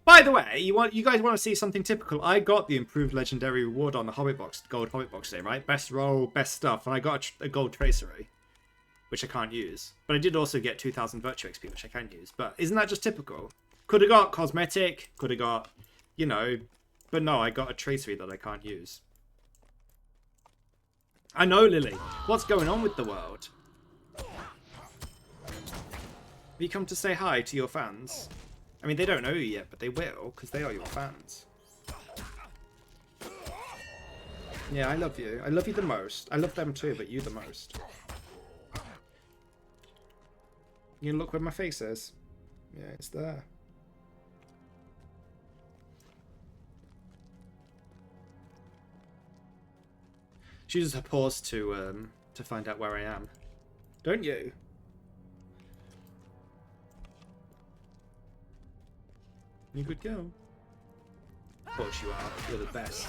By the way, you guys want to see something typical? I got the improved legendary reward on the Hobbit box, gold Hobbit box today, right? Best roll, best stuff, and I got a gold tracery, which I can't use. But I did also get 2,000 virtue XP, which I can use. But isn't that just typical? Could have got cosmetic, could have got, you know, but no, I got a tracery that I can't use. I know, Lily. What's going on with the world? Have you come to say hi to your fans? I mean, they don't know you yet, but they will, because they are your fans. Yeah, I love you. I love you the most. I love them too, but you the most. You look where my face is. Yeah, it's there. She uses her paws to find out where I am. Don't you? You good girl. Of course you are. You're the best.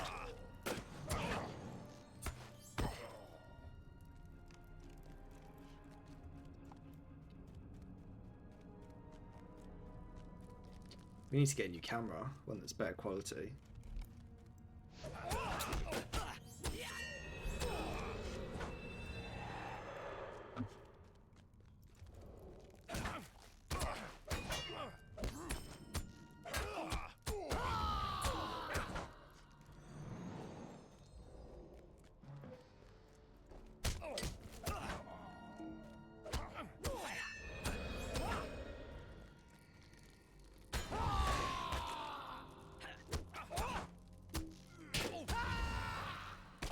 We need to get a new camera, one that's better quality.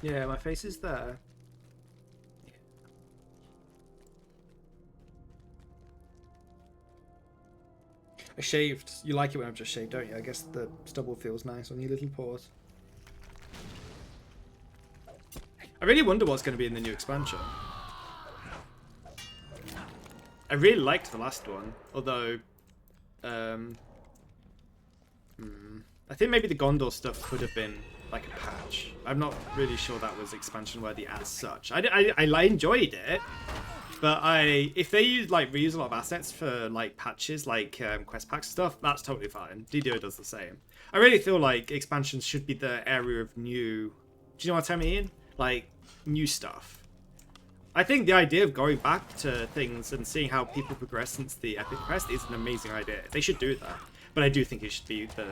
Yeah, my face is there. I shaved. You like it when I've just shaved, don't you? I guess the stubble feels nice on your little paws. I really wonder what's going to be in the new expansion. I really liked the last one, although I think maybe the Gondor stuff could have been like a patch. I'm not really sure that was expansion worthy as such. I enjoyed it, But if they use like reuse a lot of assets for like patches, like quest packs stuff, that's totally fine. DDO does the same. I really feel like expansions should be the area of new. Do you know what I mean? Like new stuff. I think the idea of going back to things and seeing how people progress since the Epic Quest is an amazing idea. They should do that. But I do think it should be the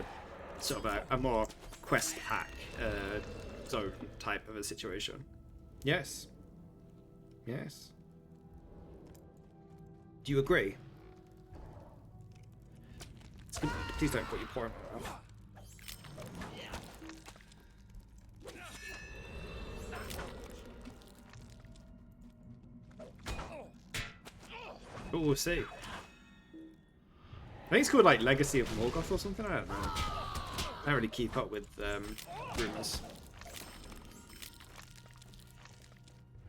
sort of a more quest hack zone type of a situation. Yes. Yes. Do you agree? Please don't put your paw in my mouth. But we'll see. I think it's called like Legacy of Morgoth or something. I don't know. I don't really keep up with rumors.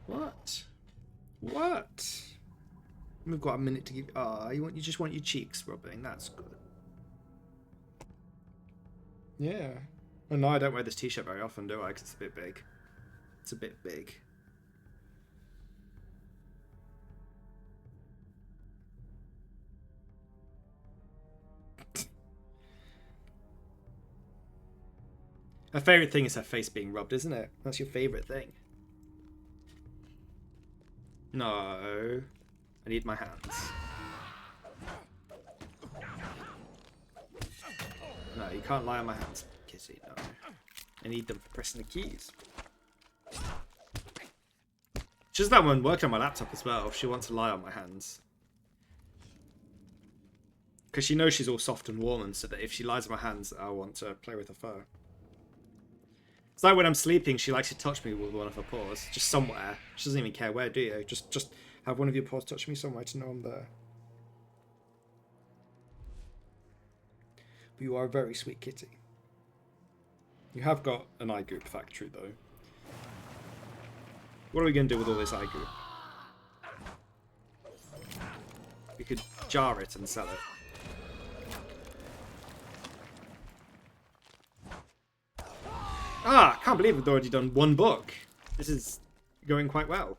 What? What? We've got a minute to give. Ah, you just want your cheeks rubbing. That's good. Yeah. Oh no, I don't wear this t-shirt very often, do I? Because it's a bit big. It's a bit big. Her favourite thing is her face being rubbed, isn't it? That's your favourite thing. No. I need my hands. No, you can't lie on my hands, Kitty. No. I need them for pressing the keys. She does that when working on my laptop as well. She wants to lie on my hands. Because she knows she's all soft and warm, and so that if she lies on my hands, I'll want to play with her fur. It's like when I'm sleeping, she likes to touch me with one of her paws. Just somewhere. She doesn't even care where, do you? Just have one of your paws touch me somewhere to know I'm there. But you are a very sweet kitty. You have got an eye goop factory, though. What are we going to do with all this eye goop? We could jar it and sell it. Ah, I can't believe we've already done one book. This is going quite well.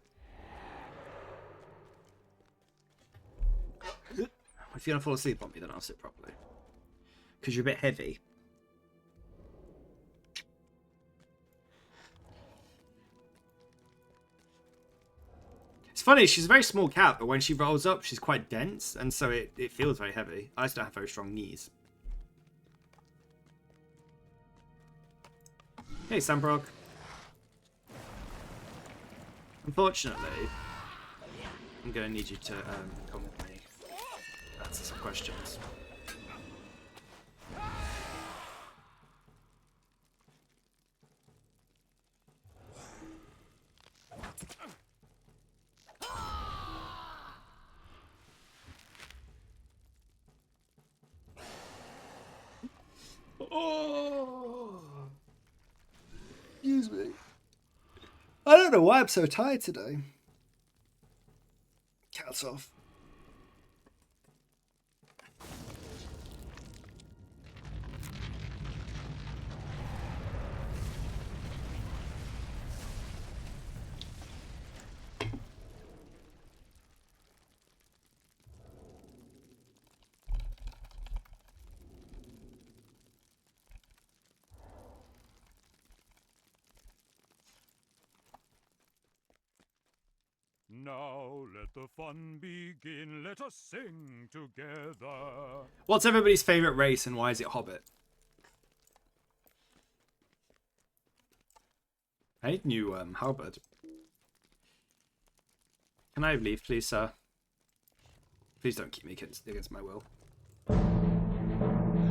If you're going to fall asleep on me, then I'll sit properly. Because you're a bit heavy. It's funny, she's a very small cat, but when she rolls up, she's quite dense, and so it feels very heavy. I just don't have very strong knees. Hey, Sambrog. Unfortunately, I'm going to need you to come with me. Answer some questions. Oh. Excuse me. I don't know why I'm so tired today. Cat's off. Now let the fun begin, let us sing together. What's everybody's favourite race and why is it Hobbit? Hey, new halberd. Can I leave, please, sir? Please don't keep me against my will.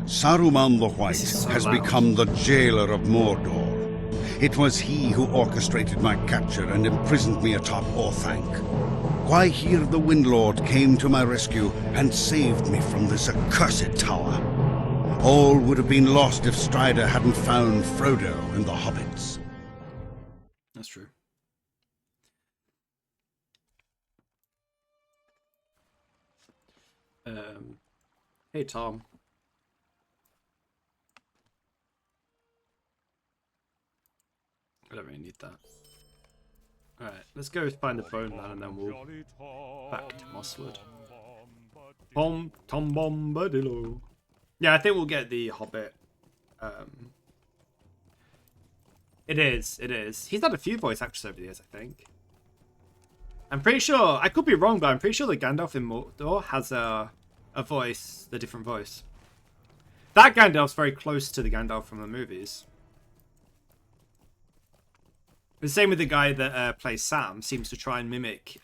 Saruman the White so has loud. become the jailer of Mordor. It was he who orchestrated my capture and imprisoned me atop Orthanc. Why here the Windlord came to my rescue and saved me from this accursed tower. All would have been lost if Strider hadn't found Frodo and the Hobbits. That's true. Hey, Tom. I don't really need that. Alright, let's go find the bone man and then we'll back to Mosswood. Tom Bombadillo. Yeah, I think we'll get the Hobbit. It is. He's had a few voice actors over the years, I think. I'm pretty sure, I could be wrong, but I'm pretty sure the Gandalf in Mordor has a voice, a different voice. That Gandalf's very close to the Gandalf from the movies. The same with the guy that plays Sam, seems to try and mimic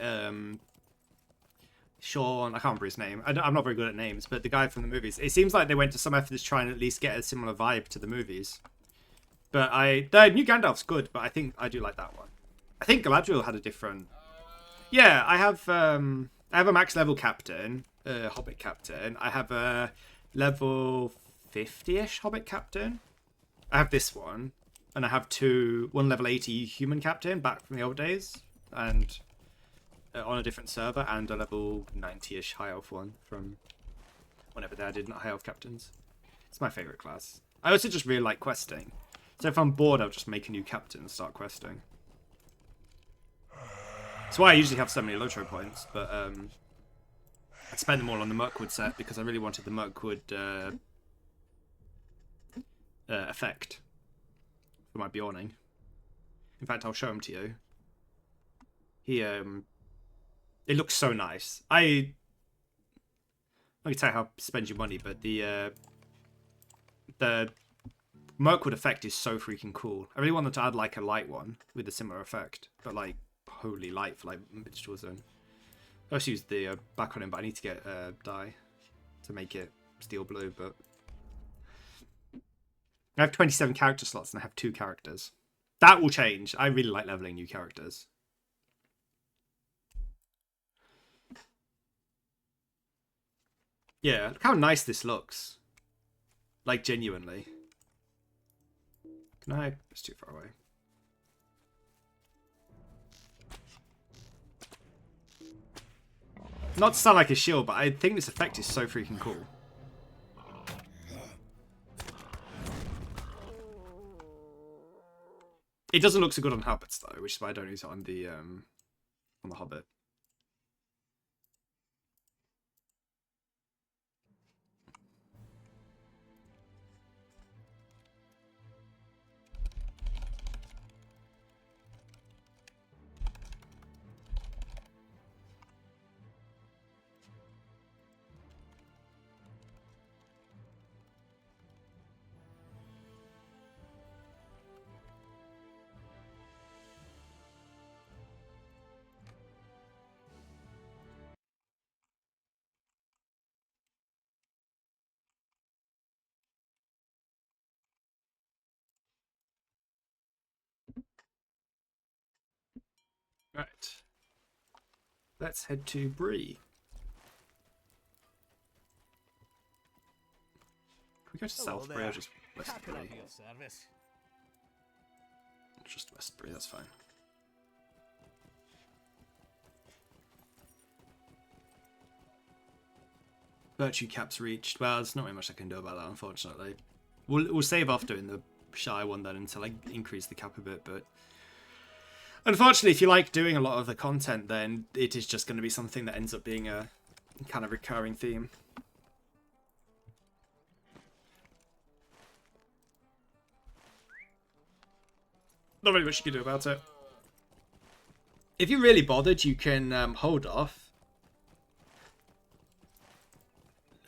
Sean, I can't remember his name. I'm not very good at names, but the guy from the movies. It seems like they went to some effort to try and at least get a similar vibe to the movies. But the new Gandalf's good, but I think I do like that one. I think Galadriel had a different... Yeah, I have a max level captain, Hobbit captain. I have a level 50-ish Hobbit captain. I have this one. And I have one level 80 human captain back from the old days. And on a different server. And a level 90-ish high elf one from whenever they added high elf captains. It's my favourite class. I also just really like questing. So if I'm bored, I'll just make a new captain and start questing. That's why I usually have so many Lotro points, but I spent them all on the Mirkwood set because I really wanted the Mirkwood effect for my Bjorning. In fact, I'll show them to you. It looks so nice. I can tell you how to spend your money, but the Mirkwood effect is so freaking cool. I really wanted to add like a light one with a similar effect, but like holy light for like Minstrel Zone. I also used the back on him, but I need to get dye to make it steel blue. But I have 27 character slots and I have 2 characters. That will change. I really like leveling new characters. Yeah, look how nice this looks. Like genuinely. Can I? It's too far away. Not to sound like a shield, but I think this effect is so freaking cool. It doesn't look so good on Hobbits though, which is why I don't use it on the Hobbit. Right. Let's head to Bree. Can we go to South Bree or just West Bree? Just West Bree, that's fine. Virtue caps reached. Well, there's not really much I can do about that, unfortunately. We'll save off doing the shy one then until I increase the cap a bit, but unfortunately, if you like doing a lot of the content, then it is just going to be something that ends up being a kind of recurring theme. Not really much you can do about it. If you're really bothered, you can hold off.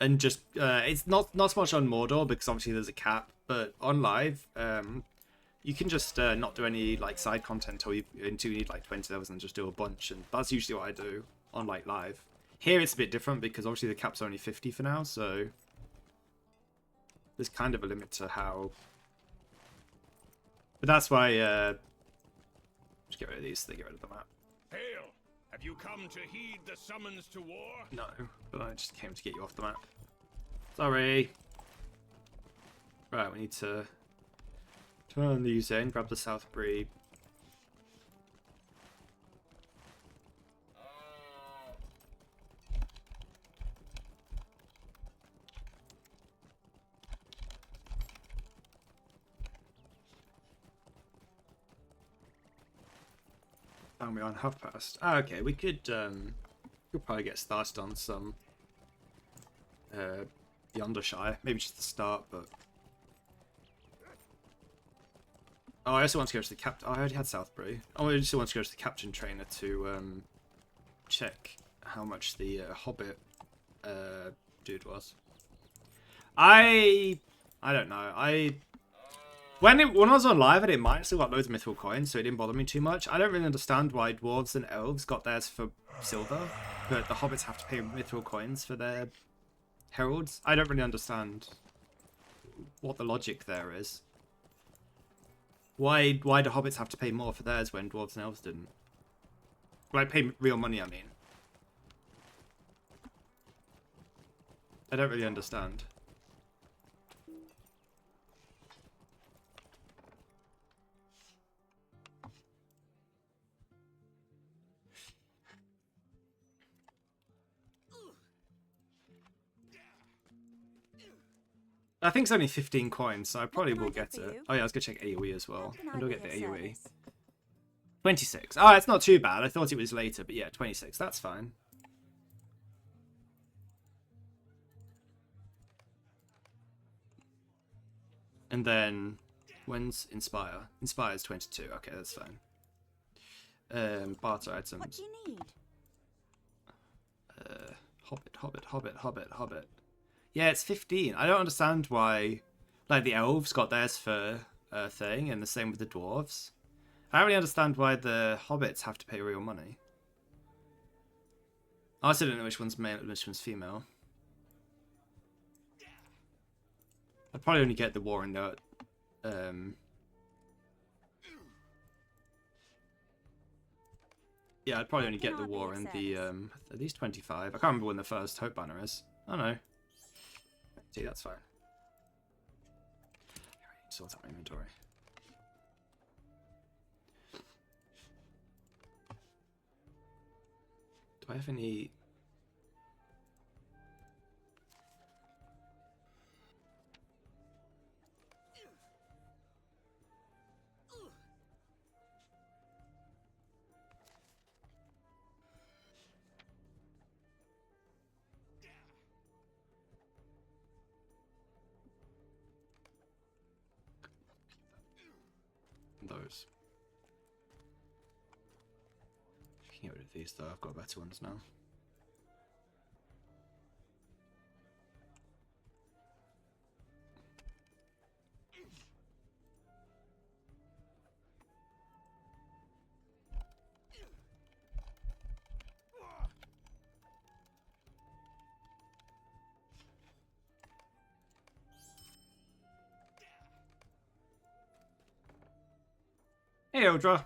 And just, it's not so much on Mordor, because obviously there's a cap, but on live, you can just not do any like side content until you need like 20 levels and just do a bunch, and that's usually what I do on like live. Here it's a bit different because obviously the cap's only 50 for now, so there's kind of a limit to how. But that's why just get rid of these. They get rid of the map. Hail! Have you come to heed the summons to war? No, but I just came to get you off the map. Sorry. Right, we need to turn these in, grab the South Bree. And we're on half past. Ah, okay, we could probably get started on some Yondershire. Maybe just the start, but oh, I also want to go to the captain. Oh, I already had Southbury. Oh, I just want to go to the captain trainer to check how much the Hobbit dude was. I don't know. When I was on live, I didn't mind. I still got loads of mythical coins, so it didn't bother me too much. I don't really understand why dwarves and elves got theirs for silver, but the hobbits have to pay mythical coins for their heralds. I don't really understand what the logic there is. Why do hobbits have to pay more for theirs when dwarves and elves didn't? Like, pay real money, I mean. I don't really understand. I think it's only 15 coins, so I probably will get it. Oh yeah, I was going to check AoE as well. And I'll get the AoE. 26. Oh, it's not too bad. I thought it was later, but yeah, 26. That's fine. And then, when's Inspire? Inspire's 22. Okay, that's fine. Barter items. What do you need? Hobbit. Yeah, it's 15. I don't understand why, like, the elves got theirs for a thing, and the same with the dwarves. I don't really understand why the hobbits have to pay real money. I also don't know which one's male and which one's female. I'd probably only get the war in the... Yeah, I'd probably only get the war in the... At least 25. I can't remember when the first Hope Banner is. I don't know. See, that's fine. Sort out my inventory. Do I have any... those. I can get rid of these though, I've got better ones now. Hey, Eldra.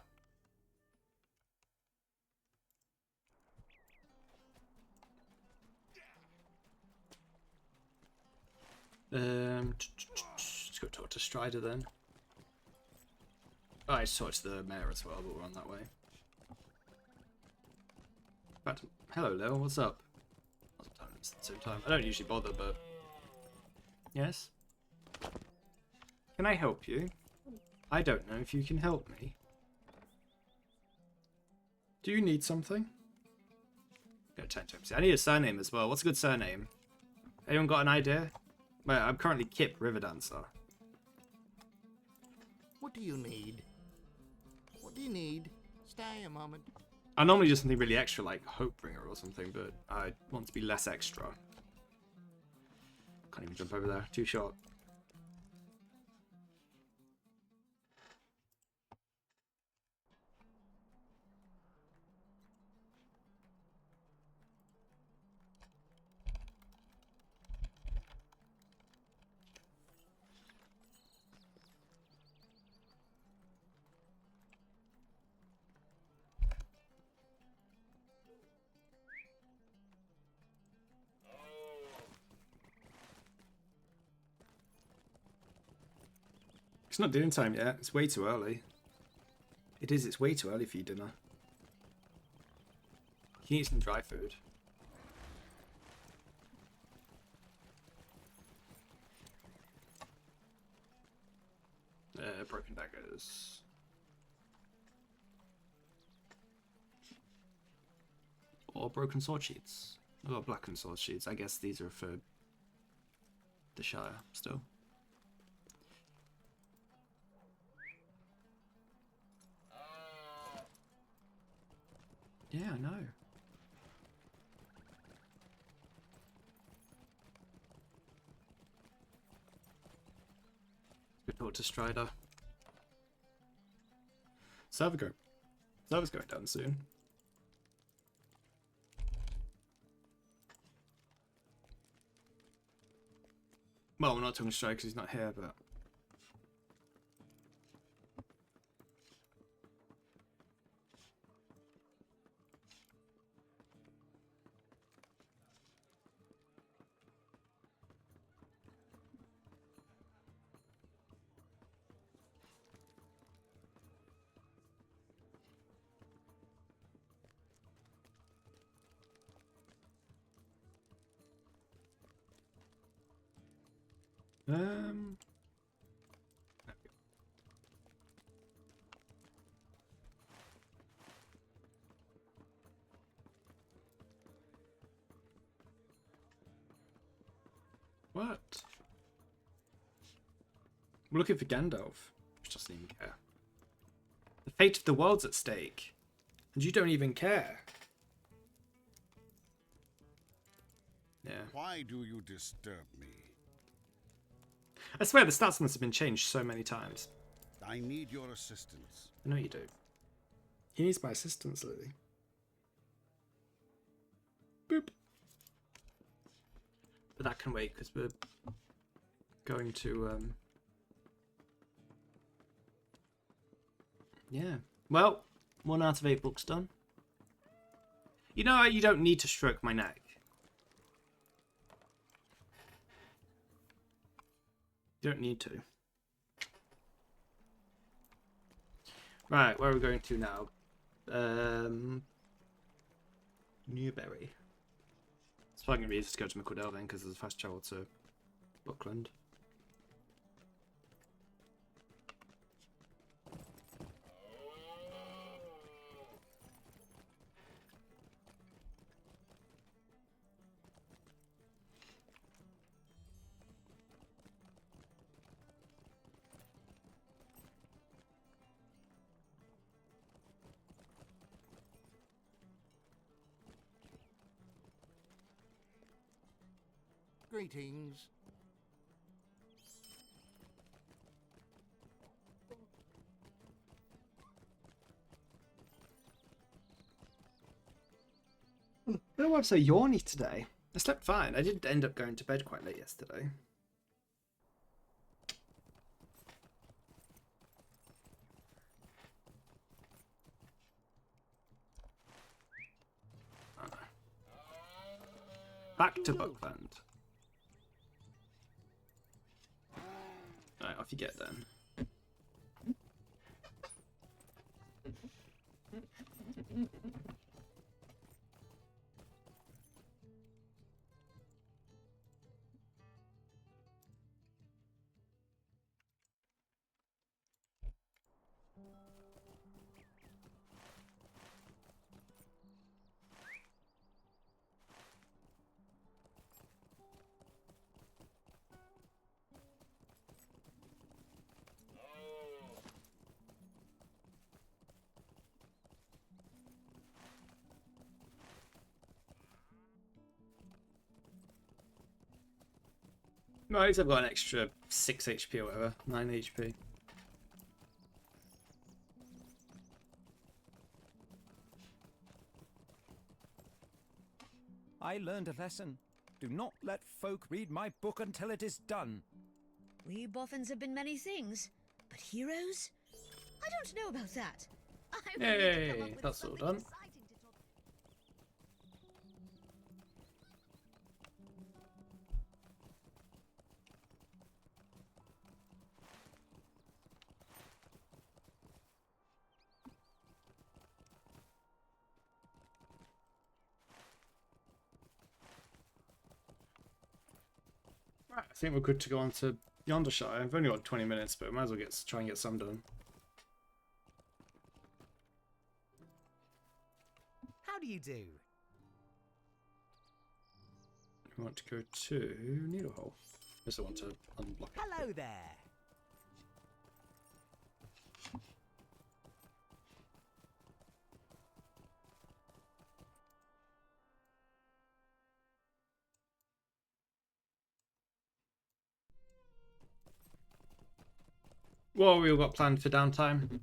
Let's go talk to Strider then. Oh, I just talked to the mayor as well, but we're on that way. But hello, Lil. What's up? At the same time, I don't usually bother, but yes. Can I help you? I don't know if you can help me. Do you need something? Go 10 times. I need a surname as well. What's a good surname? Anyone got an idea? Well, I'm currently Kip Riverdancer. What do you need? What do you need? Stay a moment. I normally do something really extra like Hopebringer or something, but I want to be less extra. Can't even jump over there. Too short. It's not dinner time yet. It's way too early. It is. It's way too early for you dinner. You can eat some dry food. Broken daggers. or broken sword sheets. Or blackened sword sheets. I guess these are for the Shire still. Yeah, I know. Good talk to Strider. Server's going down soon. Well, we're not talking Strider because he's not here, but... What? We're looking for Gandalf, which doesn't even care. The fate of the world's at stake, and you don't even care. Yeah. Why do you disturb me? I swear the stats on this have been changed so many times. I need your assistance. I know you do. He needs my assistance, Lily. Boop. But that can wait because we're going to yeah. Well, 1 out of 8 books done. You know, you don't need to stroke my neck. You don't need to. Right, where are we going to now? Newberry. It's probably going to be easy to go to McCordell then, because there's a fast travel to Buckland. Greetings. I don't know why I'm so yawny today. I slept fine. I did end up going to bed quite late yesterday. Back to Buckland. Right, off you get then. No, at least I've got an extra 6 HP or whatever. 9 HP. I learned a lesson. Do not let folk read my book until it is done. We boffins have been many things, but heroes? I don't know about that. I really need to come up Yay, with that's all something done. exciting to talk. Right, I think we're good to go on to Yondershire. I've only got 20 minutes, but I might as well try and get some done. How do you do? We want to go to Needlehole. Guess I want to unblock it. Hello there. What have we all got planned for downtime?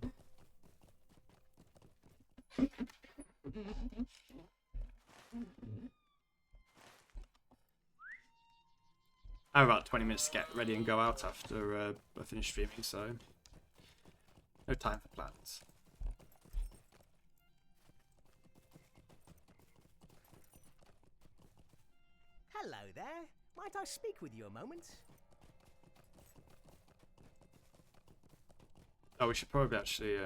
I have about 20 minutes to get ready and go out after I finish streaming, so no time for plans. Hello there. Might I speak with you a moment? Oh, we should probably actually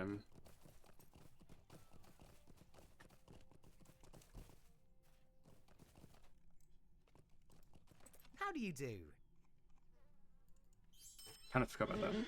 How do you do? kind of forgot about that.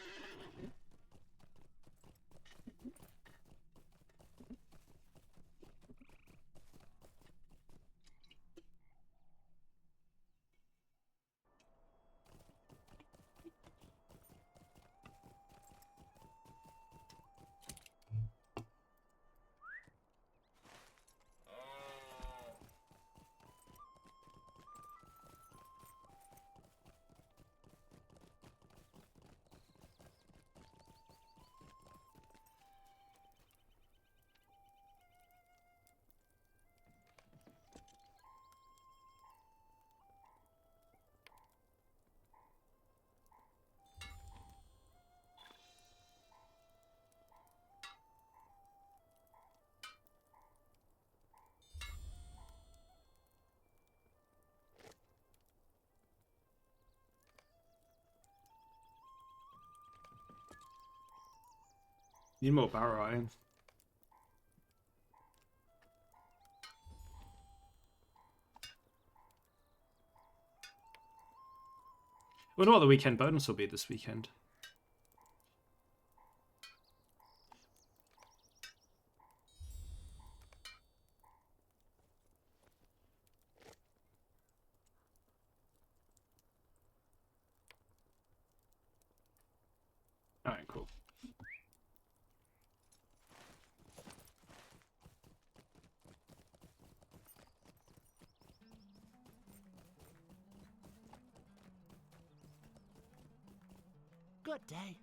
Need more barrow iron. I wonder what the weekend bonus will be this weekend. Alright, cool. Good day.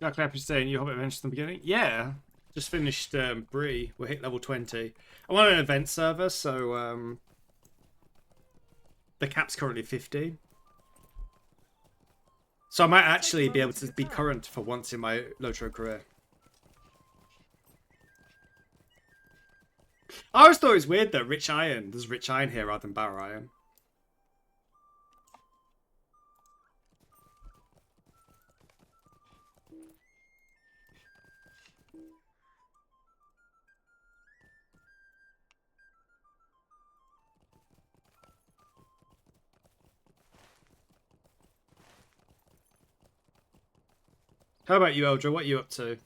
Jack Clapper saying you Hobbit mentioned in the beginning. Yeah, just finished Bree. We hit level 20. I'm on an event server, so the cap's currently 50. So I might actually be able to be current for once in my Lotro career. I always thought it was weird that rich iron. There's rich iron here rather than barrow iron. How about you, Eldra? What are you up to?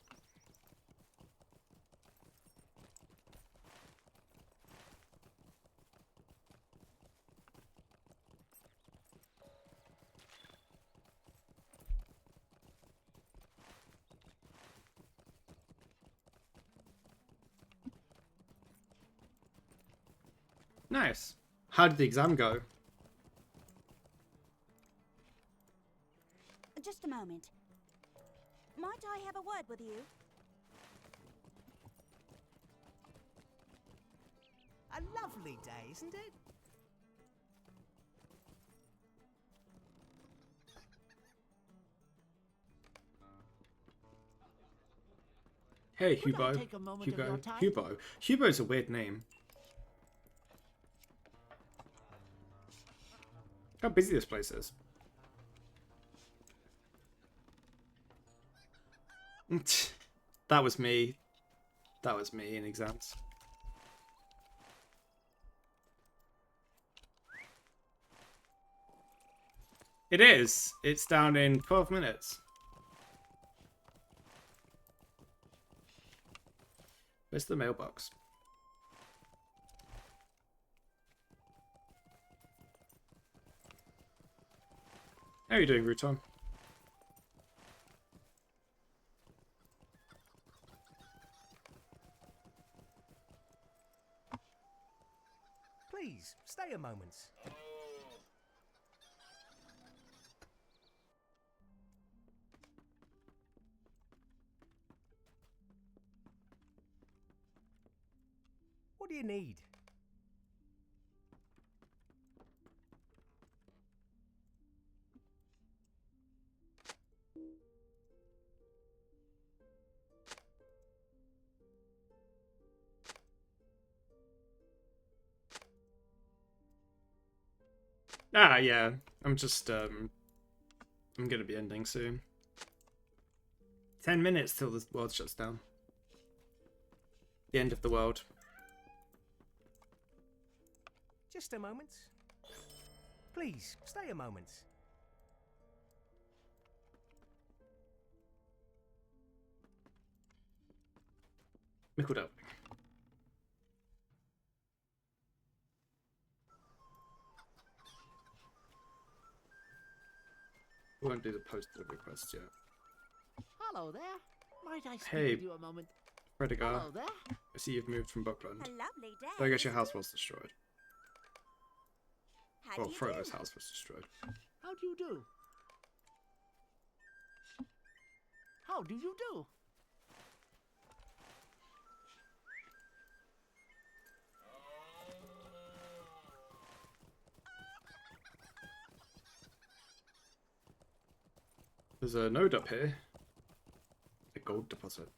Nice. How did the exam go? Just a moment. Might I have a word with you? A lovely day, isn't it? Hey, Could I Hubo. take a moment of your time? Hubo. Hubo's a weird name. How busy this place is. That was me. That was me in exams. It is. It's down in 12 minutes. Where's the mailbox? How are you doing, Ruton? Please, stay a moment. What do you need? Ah, yeah. I'm just, I'm gonna be ending soon. 10 minutes till the world shuts down. The end of the world. Just a moment. Please, stay a moment. Mickled up. We won't do the posted request yet. Hello there. Might I speak Hey, with you a moment? Predigar. Hello there. I see you've moved from Buckland. A lovely day. So I guess your isn't house it? was destroyed. How Well, do you Frodo's do? house was destroyed. How do you do? How do you do? There's a node up here. A gold deposit.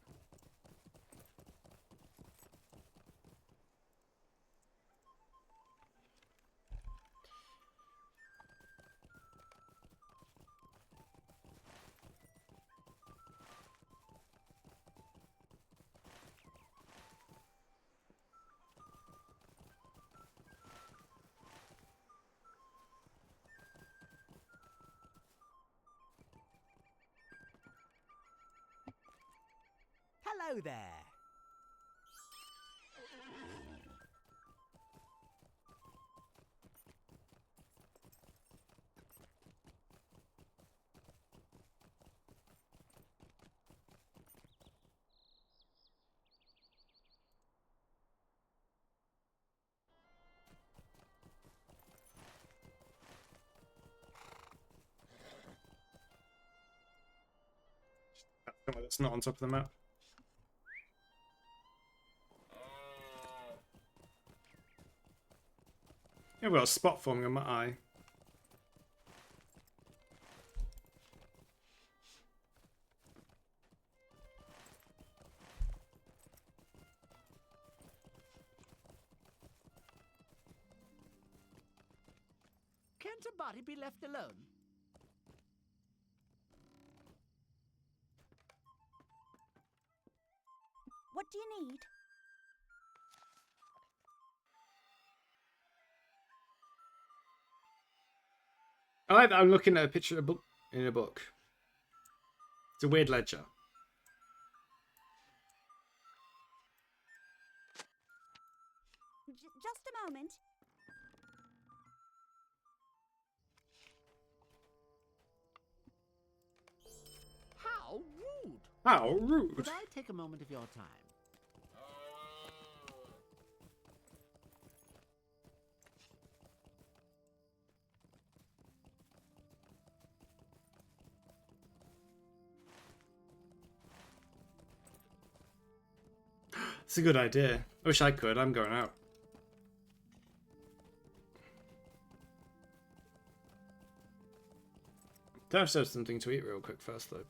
Hello there. That's not on top of the map. Yeah, we've got a spot forming on my eye. Can't a body be left alone? What do you need? I like that I'm looking at a picture of a book in a book. It's a weird ledger. Just a moment. How rude! How rude! Could I take a moment of your time? It's a good idea. I wish I could. I'm going out. Don't have to have something to eat real quick first, though.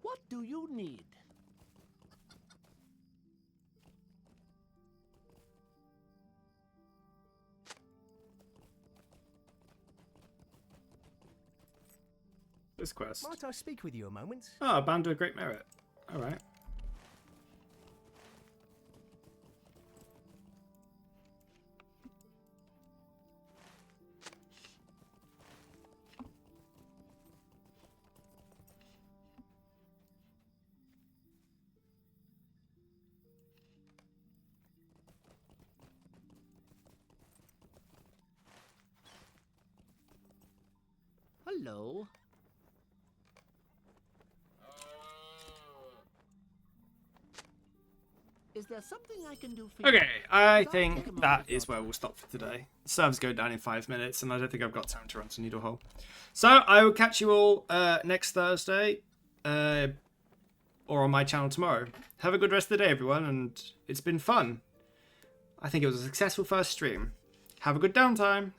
What do you need? This quest. Might I speak with you a moment? Oh, bound to a great merit. Alright. Hello. Is there something I can do for you? Okay, I Don't take a think moment that to is thought. where we'll stop for today. The server's going down in 5 minutes, and I don't think I've got time to run to Needlehole. So, I will catch you all next Thursday, or on my channel tomorrow. Have a good rest of the day, everyone, and it's been fun. I think it was a successful first stream. Have a good downtime.